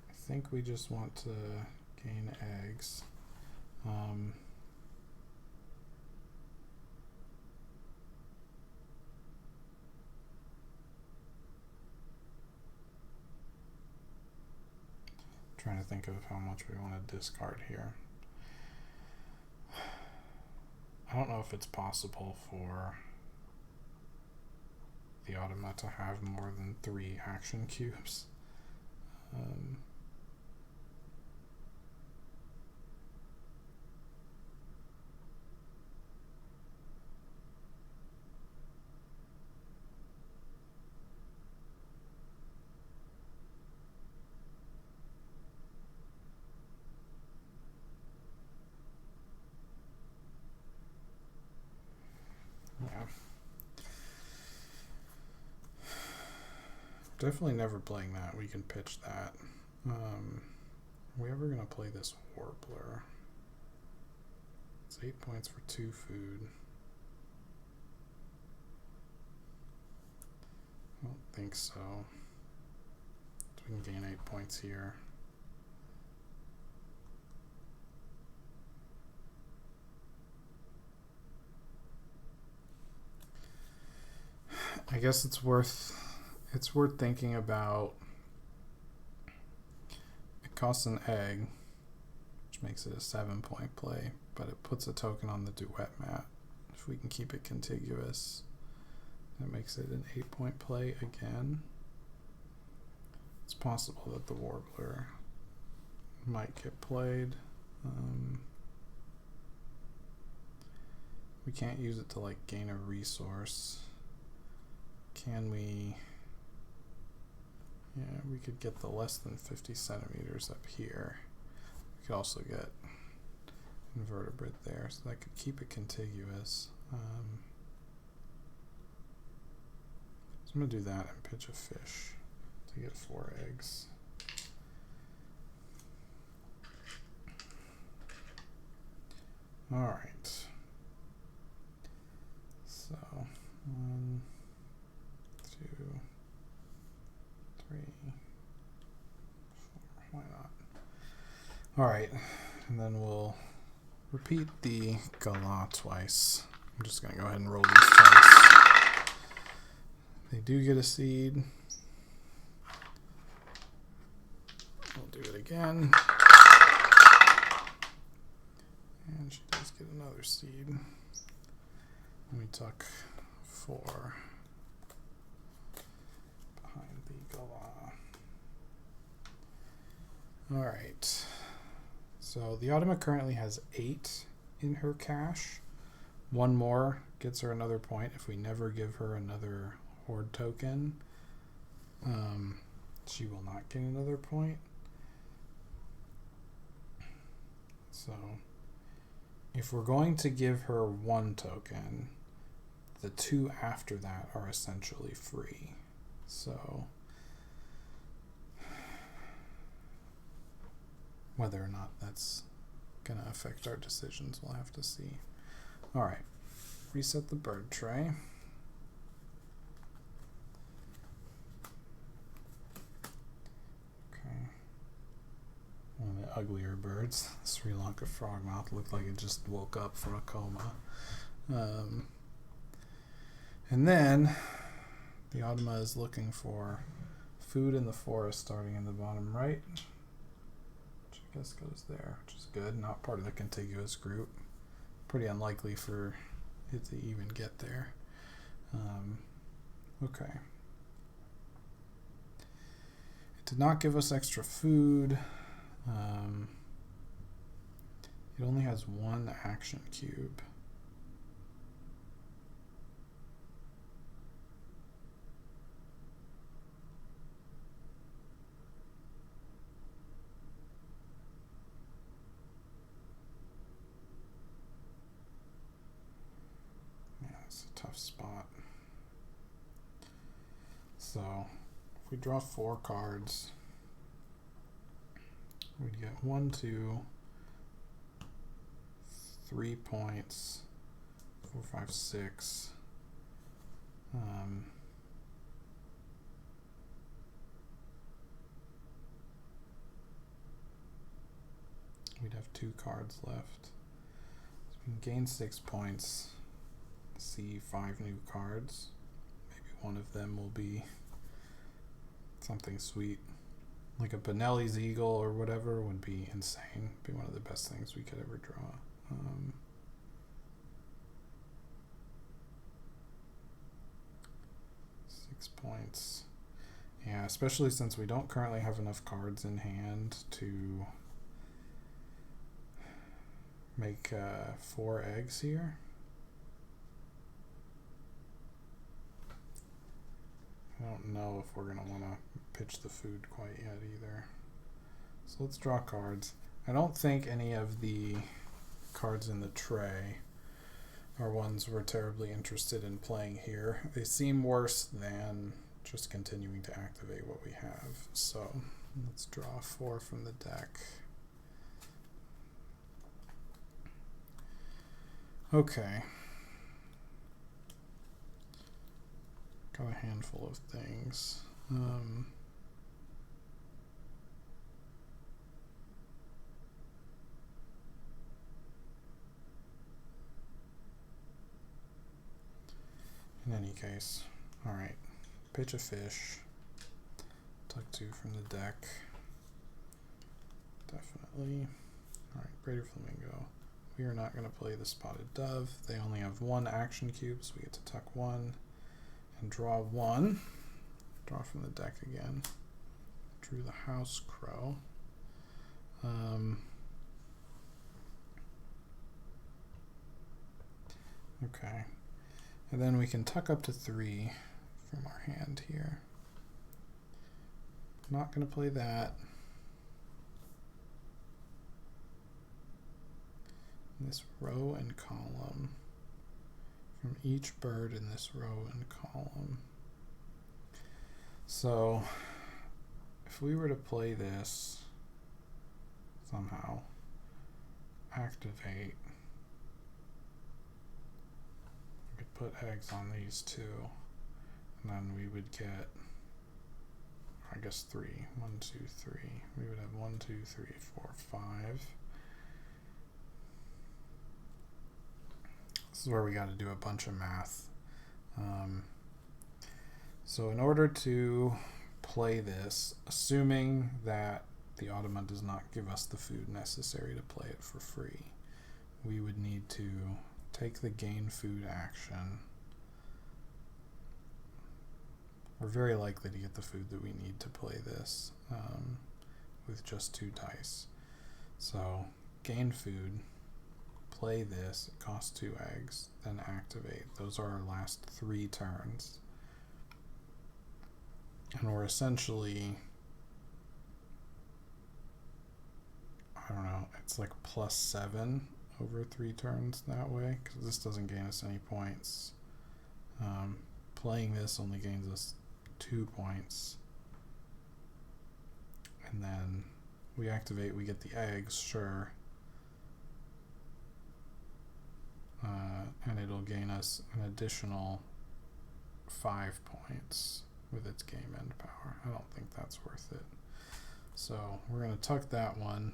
Speaker 1: I think we just want to gain eggs. Trying to think of how much we want to discard here. I don't know if it's possible for the Automa to have more than 3 action cubes. Yeah. Definitely never playing that. We can pitch that. Are we ever going to play this Warbler? It's 8 points for 2 food. I don't think so. So we can gain 8 points here. I guess it's worth thinking about. It costs an egg, which makes it a 7-point play, but it puts a token on the Duet mat. If we can keep it contiguous, that makes it an 8-point play again. It's possible that the Warbler might get played. We can't use it to like gain a resource. Can we? Yeah, we could get the less than 50 centimeters up here. We could also get invertebrate there, so that could keep it contiguous. So I'm going to do that and pitch a fish to get 4 eggs. All right. So 1, 2, 3, 4. Why not? All right, and then we'll repeat the Gala twice. I'm just going to go ahead and roll these twice. They do get a seed. We'll do it again. And she does get another seed. And we tuck 4 behind the Gala. Alright. So the Automa currently has 8 in her cache. 1 more gets her another point if we never give her another Horde token. She will not get another point. So if we're going to give her 1 token, the 2 after that are essentially free. So whether or not that's going to affect our decisions, we'll have to see. All right, reset the bird tray. Okay. One of the uglier birds, Sri Lanka frogmouth, looked like it just woke up from a coma. And then the Automa is looking for food in the forest starting in the bottom right, which I guess goes there, which is good. Not part of the contiguous group. Pretty unlikely for it to even get there. Okay. It did not give us extra food. It only has 1 action cube. It's a tough spot. So if we draw 4 cards, we'd get 1, 2, 3 points, 4, 5, 6. We'd have 2 cards left. So we can gain 6 points. See 5 new cards. Maybe one of them will be something sweet. Like a Benelli's Eagle or whatever would be insane. Be one of the best things we could ever draw. 6 points. Yeah, especially since we don't currently have enough cards in hand to make 4 eggs here. I don't know if we're going to want to pitch the food quite yet either. So let's draw cards. I don't think any of the cards in the tray are ones we're terribly interested in playing here. They seem worse than just continuing to activate what we have. So let's draw 4 from the deck. Okay. Got a handful of things. In any case, all right. Pitch a fish. Tuck 2 from the deck. Definitely. All right, Greater Flamingo. We are not going to play the Spotted Dove. They only have 1 action cube, so we get to tuck 1 and draw 1. Draw from the deck again. Drew the House Crow. Okay. And then we can tuck up to 3 from our hand here. Not going to play that. This row and column. From each bird in this row and column. So, if we were to play this, somehow, activate, we could put eggs on these 2, and then we would get, I guess 3. 1, 2, 3. We would have 1, 2, 3, 4, 5. This is where we got to do a bunch of math. So in order to play this, assuming that the Automa does not give us the food necessary to play it for free, we would need to take the gain food action. We're very likely to get the food that we need to play this with just 2 dice. So gain food, play this, it costs 2 eggs, then activate. Those are our last 3 turns. And we're essentially, I don't know, it's like +7 over 3 turns that way, because this doesn't gain us any points. Playing this only gains us 2 points. And then we activate, we get the eggs, sure. And it'll gain us an additional 5 points with its game end power. I don't think that's worth it. So we're going to tuck that one.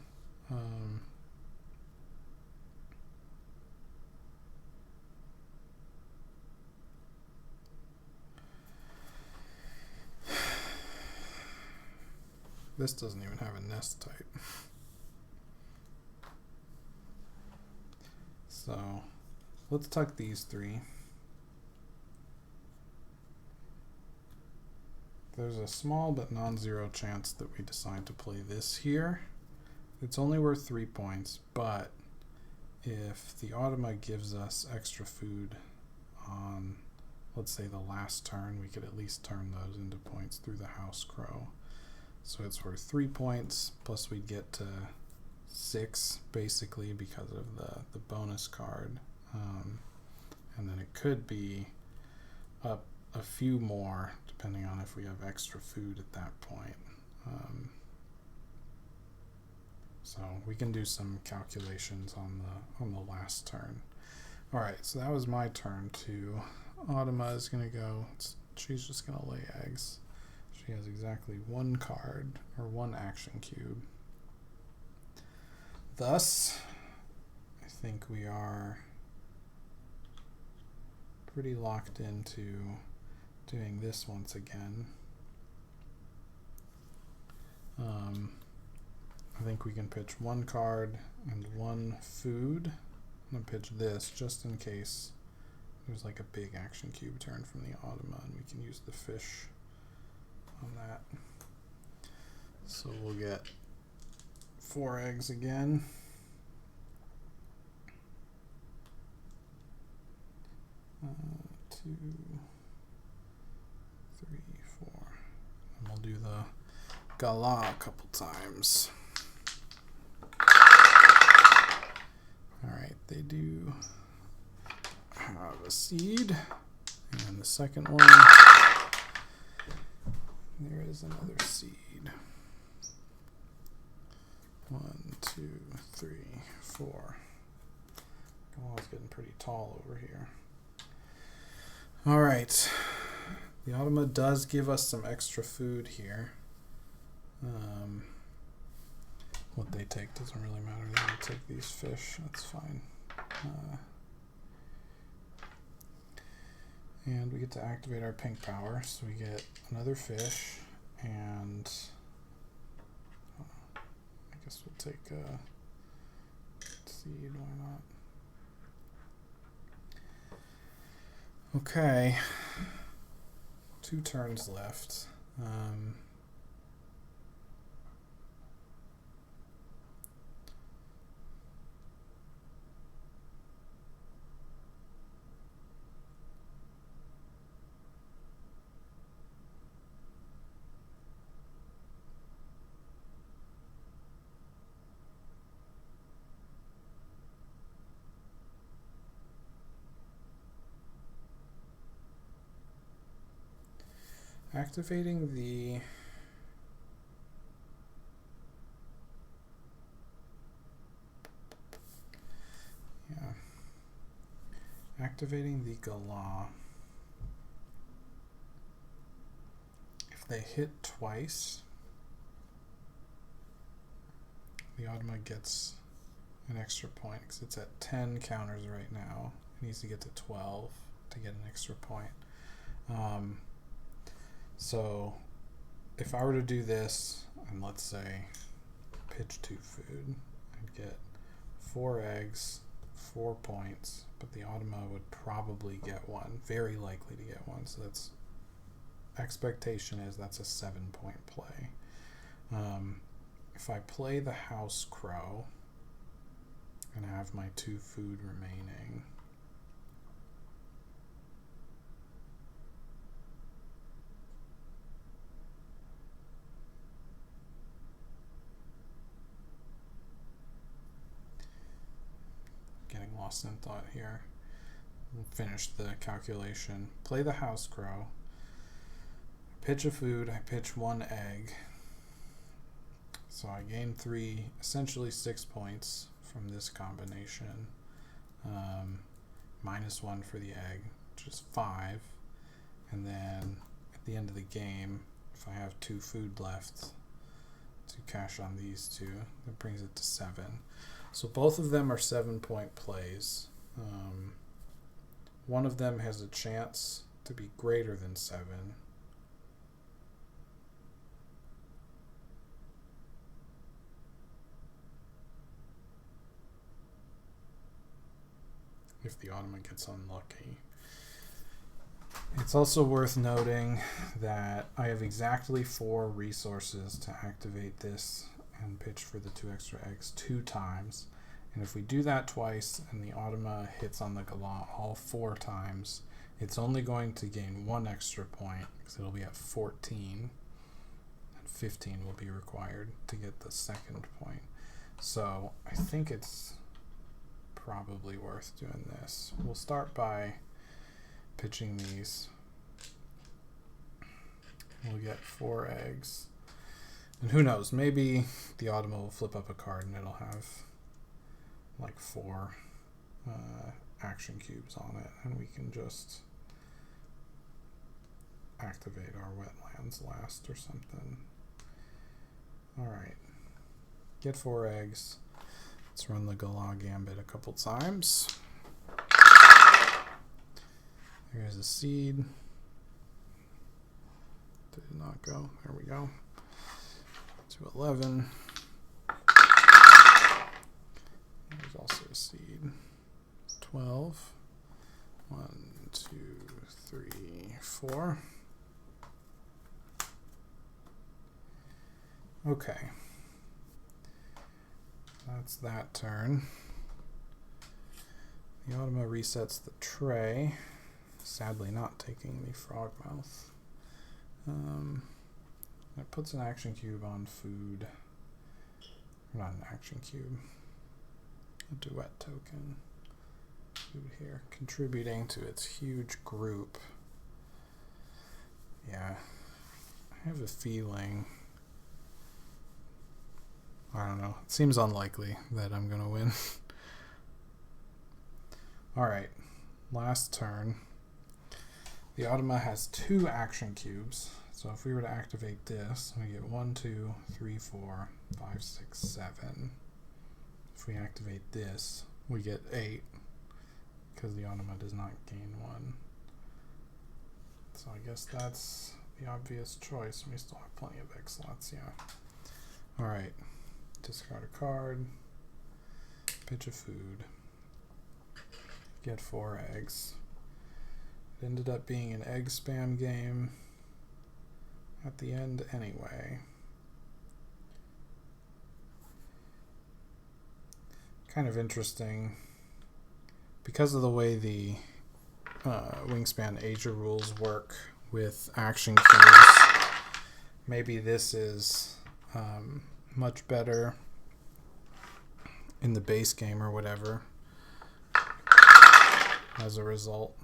Speaker 1: This doesn't even have a nest type. So let's tuck these 3. There's a small but non-zero chance that we decide to play this here. It's only worth 3 points, but if the Automa gives us extra food on, let's say, the last turn, we could at least turn those into points through the House Crow. So it's worth 3 points, plus we'd get to 6 basically because of the bonus card. And then it could be up a few more depending on if we have extra food at that point. So we can do some calculations on the last turn. All right, so that was my turn too. Automa is gonna go. She's just gonna lay eggs. She has exactly 1 card or 1 action cube. Thus, I think we are pretty locked into doing this once again. I think we can pitch 1 card and 1 food. I'm going to pitch this just in case there's like a big action cube turn from the Automa, and we can use the fish on that. So we'll get 4 eggs again. 2, 3, 4. And we'll do the Gala a couple times. Alright, they do have a seed. And the second one, there is another seed. 1, 2, 3, 4. Gala's getting pretty tall over here. Alright, the Automa does give us some extra food here. What they take doesn't really matter. They will take these fish, that's fine. And we get to activate our pink power, so we get another fish, and I guess we'll take a seed, why not? Okay, 2 turns left. Activating the Gala. If they hit twice, the Automa gets an extra point because it's at 10 counters right now. It needs to get to 12 to get an extra point. So if I were to do this, and let's say pitch 2 food, I'd get 4 eggs, 4 points, but the Automa would probably get 1, very likely to get 1. So that's expectation is that's a 7-point play. If I play the House Crow and have my 2 food remaining, getting lost in thought here. We'll finish the calculation. Play the House Crow. Pitch a food. I pitch 1 egg. So I gain 3, essentially 6 points from this combination. -1 for the egg, which is 5. And then at the end of the game, if I have 2 food left to cash on these 2, that brings it to 7. So both of them are 7-point plays. One of them has a chance to be greater than 7. If the Automa gets unlucky. It's also worth noting that I have exactly 4 resources to activate this and pitch for the 2 extra eggs 2 times. And if we do that twice and the Automa hits on the Gala all 4 times, it's only going to gain 1 extra point because it'll be at 14, and 15 will be required to get the second point. So I think it's probably worth doing this. We'll start by pitching these. We'll get 4 eggs. And who knows, maybe the Automa will flip up a card and it'll have like 4 action cubes on it, and we can just activate our wetlands last or something. Alright, get 4 eggs. Let's run the Gala Gambit a couple times. There's a seed. Did not go. There we go. To 11. There's also a seed. 12. 1, 4. Okay. That's that turn. The Automa resets the tray. Sadly not taking the frog mouth. It puts an action cube on food. Not an action cube. A Duet token. Food here. Contributing to its huge group. Yeah. I have a feeling... I don't know. It seems unlikely that I'm going to win. Alright. Last turn. The Automa has 2 action cubes. So if we were to activate this, we get 1, 2, 3, 4, 5, 6, 7. If we activate this, we get 8. Because the Automa does not gain 1. So I guess that's the obvious choice. We still have plenty of X slots, yeah. Alright. Discard a card. Pitch a food. Get 4 eggs. It ended up being an egg spam game at the end anyway. Kind of interesting. Because of the way the Wingspan Asia rules work with action cubes, maybe this is much better in the base game or whatever as a result.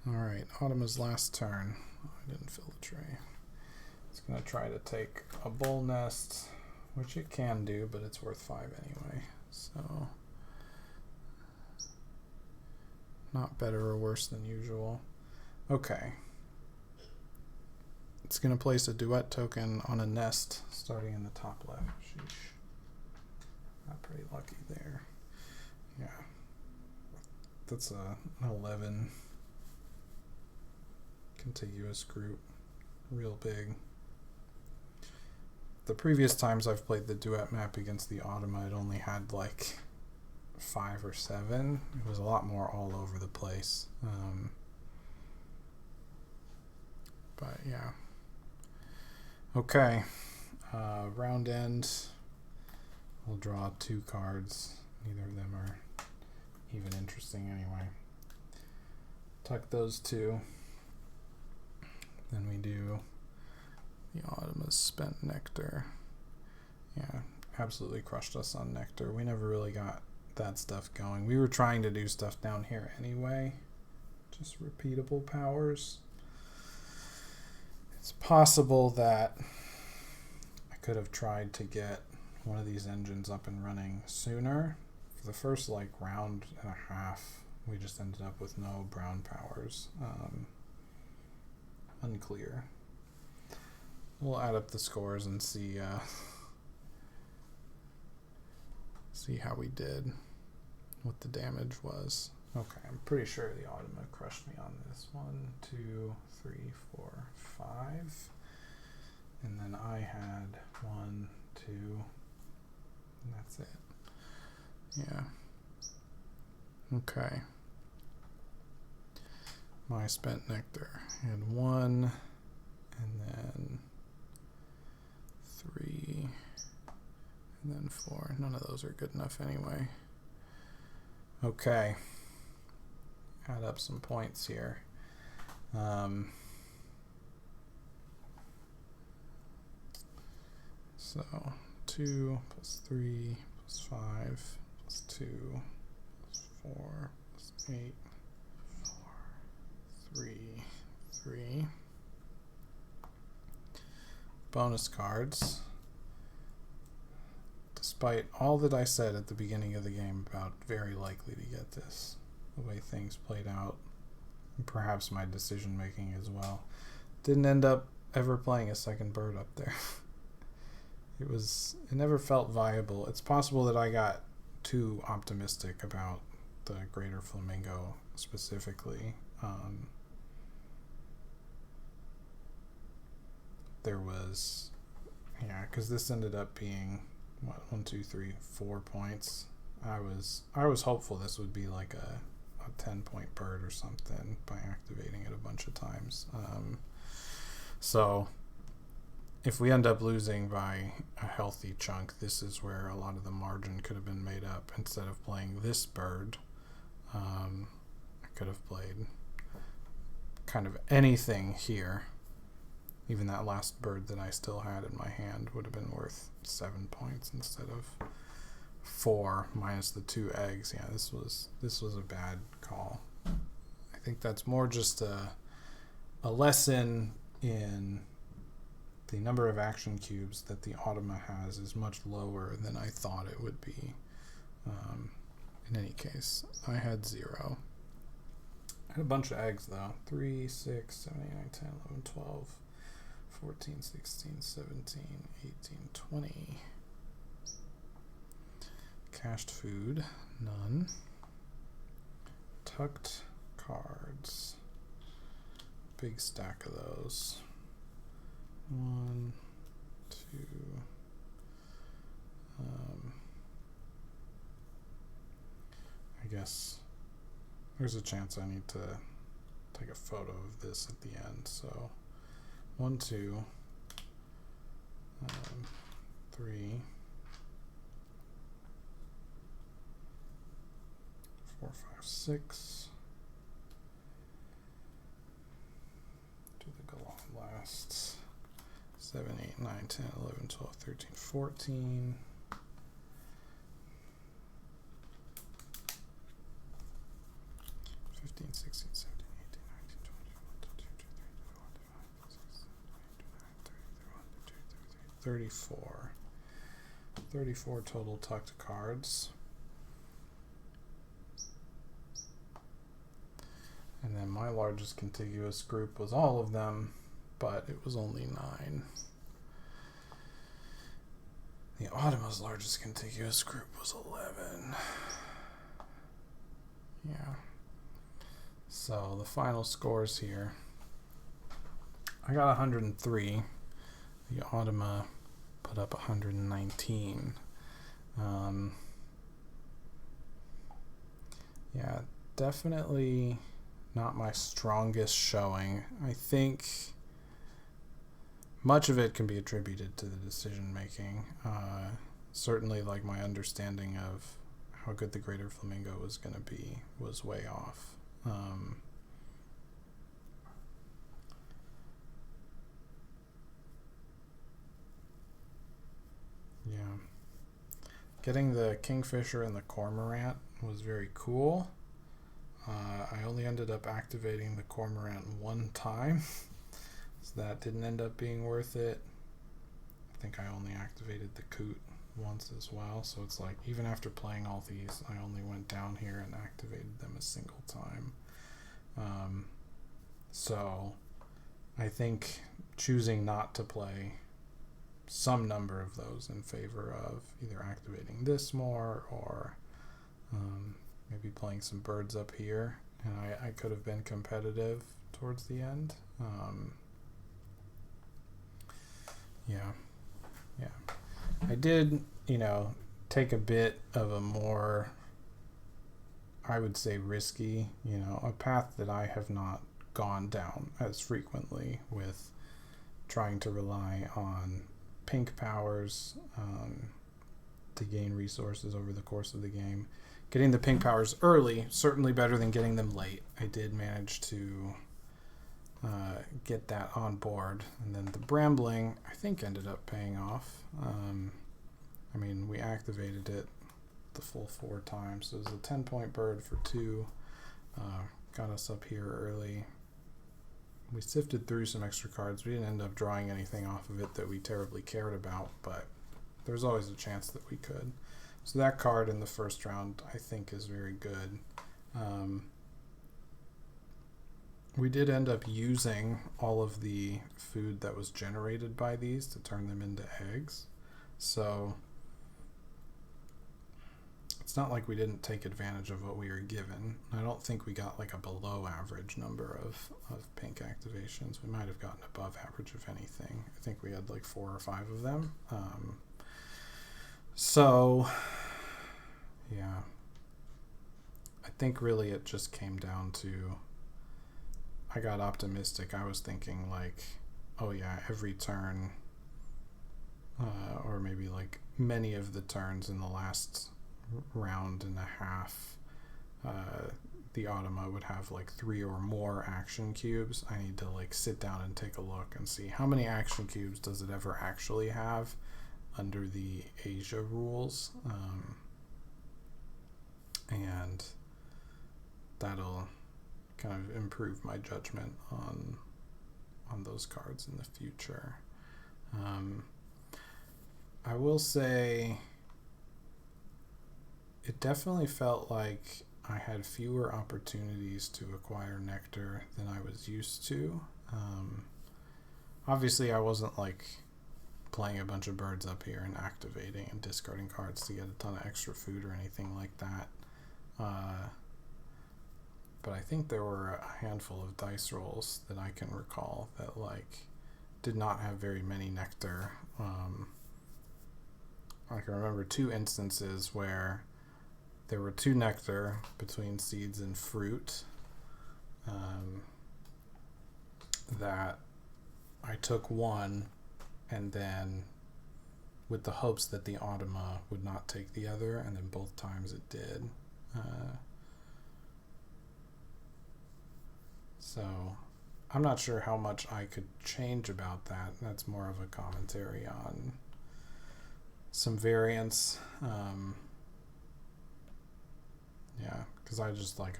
Speaker 1: Alright, Automa's last turn. Oh, I didn't fill the tray. It's going to try to take a bull nest, which it can do, but it's worth 5 anyway. So, not better or worse than usual. Okay. It's going to place a Duet token on a nest starting in the top left. Sheesh. Not pretty lucky there. Yeah. That's an 11 contiguous group. Real big. The previous times I've played the Duet map against the Automa, it only had like 5 or 7. It was a lot more all over the place. But yeah. Okay, round end, we'll draw 2 cards. Neither of them are even interesting anyway. Tuck those 2. Then we do the Automa's Spent Nectar. Yeah, absolutely crushed us on Nectar. We never really got that stuff going. We were trying to do stuff down here anyway. Just repeatable powers. It's possible that I could have tried to get one of these engines up and running sooner. For the first like round and a half, we just ended up with no brown powers. Unclear. We'll add up the scores and see how we did, what the damage was. Okay, I'm pretty sure the Automa crushed me on this. 1, 2, 3, 4, 5. And then I had 1, 2, and that's it. Yeah. Okay. My Spent Nectar. I had 1, and then 3, and then 4. None of those are good enough anyway. Okay. Add up some points here. So 2 plus 3 plus 5 plus 2 plus 4 plus 8, 4, 3, 3. Bonus cards. Despite all that I said at the beginning of the game about very likely to get this, the way things played out, and perhaps my decision making as well, didn't end up ever playing a second bird up there. It never felt viable. It's possible that I got too optimistic about the Greater Flamingo specifically. There was, yeah, because this ended up being what, 1, 2, 3, 4 points. I was hopeful this would be like a a 10-point bird or something by activating it a bunch of times. So if we end up losing by a healthy chunk, this is where a lot of the margin could have been made up. Instead of playing this bird, I could have played kind of anything here. Even that last bird that I still had in my hand would have been worth 7 points instead of 4 minus the 2 eggs. Yeah, this was a bad call. I think that's more just a lesson in the number of action cubes that the Automa has is much lower than I thought it would be. In any case, I had 0. I had a bunch of eggs though. 3, 6, 7, 8, 9, 10, 11, 12, 14, 16, 17, 18, 20. Cached food, none. Tucked cards. Big stack of those. 1, 2. I guess there's a chance I need to take a photo of this at the end. So 1, 2, 3, 4, 5, 6. Do the galon lasts. 7, 8, 9, 10, 11, 12, 13, 14. 15, 16, 17, 18, 19, 20, 21, 22, 23, 24. 34 total tucked cards. And then my largest contiguous group was all of them, but it was only 9. The Automa's largest contiguous group was 11. Yeah. So the final scores here. I got 103. The Automa put up 119. Yeah, definitely not my strongest showing. I think much of it can be attributed to the decision making. Certainly, like, my understanding of how good the Greater Flamingo was going to be was way off. Yeah. Getting the Kingfisher and the Cormorant was very cool. I only ended up activating the Cormorant 1 time, so that didn't end up being worth it. I think I only activated the Coot once as well, so it's like even after playing all these, I only went down here and activated them a single time. So I think choosing not to play some number of those in favor of either activating this more or maybe playing some birds up here, and I could have been competitive towards the end. Yeah. I did, take a bit of a more, I would say, risky, a path that I have not gone down as frequently with trying to rely on pink powers to gain resources over the course of the game. Getting the pink powers early, certainly better than getting them late. I did manage to get that on board. And then the brambling, I think, ended up paying off. We activated it the full 4 times. So it was a 10-point bird for 2. Got us up here early. We sifted through some extra cards. We didn't end up drawing anything off of it that we terribly cared about, but there's always a chance that we could. So that card in the first round, I think, is very good. We did end up using all of the food that was generated by these to turn them into eggs. So it's not like we didn't take advantage of what we were given. I don't think we got like a below average number of pink activations. We might have gotten above average, if anything. I think we had like 4 or 5 of them. So yeah, I think really it just came down to, I got optimistic. I was thinking like, oh yeah, every turn, or maybe like many of the turns in the last round and a half, the Automa would have like 3 or more action cubes. I need to like sit down and take a look and see how many action cubes does it ever actually have under the Asia rules, and that'll kind of improve my judgment on those cards in the future. I will say it definitely felt like I had fewer opportunities to acquire nectar than I was used to. Obviously, I wasn't like playing a bunch of birds up here and activating and discarding cards to get a ton of extra food or anything like that. But I think there were a handful of dice rolls that I can recall that like did not have very many nectar. I can remember 2 instances where there were 2 nectar between seeds and fruit, that I took one and then with the hopes that the Automa would not take the other, and then both times it did. So I'm not sure how much I could change about that. That's more of a commentary on some variance. Yeah, because I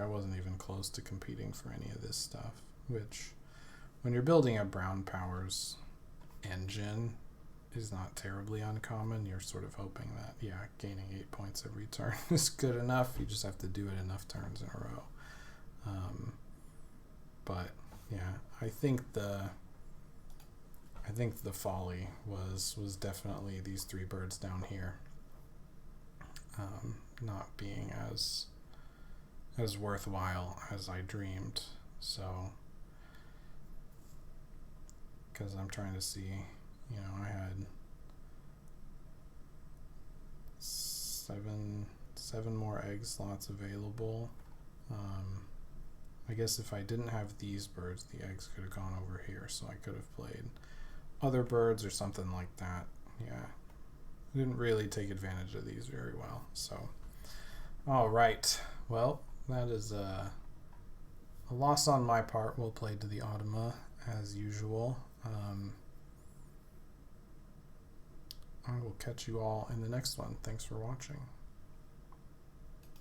Speaker 1: wasn't even close to competing for any of this stuff, which when you're building a Brown Powers engine is not terribly uncommon. You're sort of hoping that, yeah, gaining 8 points every turn is good enough. You just have to do it enough turns in a row. But yeah, I think the folly was definitely these 3 birds down here, not being as worthwhile as I dreamed. So, because I'm trying to see, I had seven more egg slots available. I guess if I didn't have these birds, the eggs could have gone over here, so I could have played other birds or something like that. Yeah, I didn't really take advantage of these very well. So, all right, well, that is a loss on my part. Well played to the Automa, as usual. I will catch you all in the next one. Thanks for watching.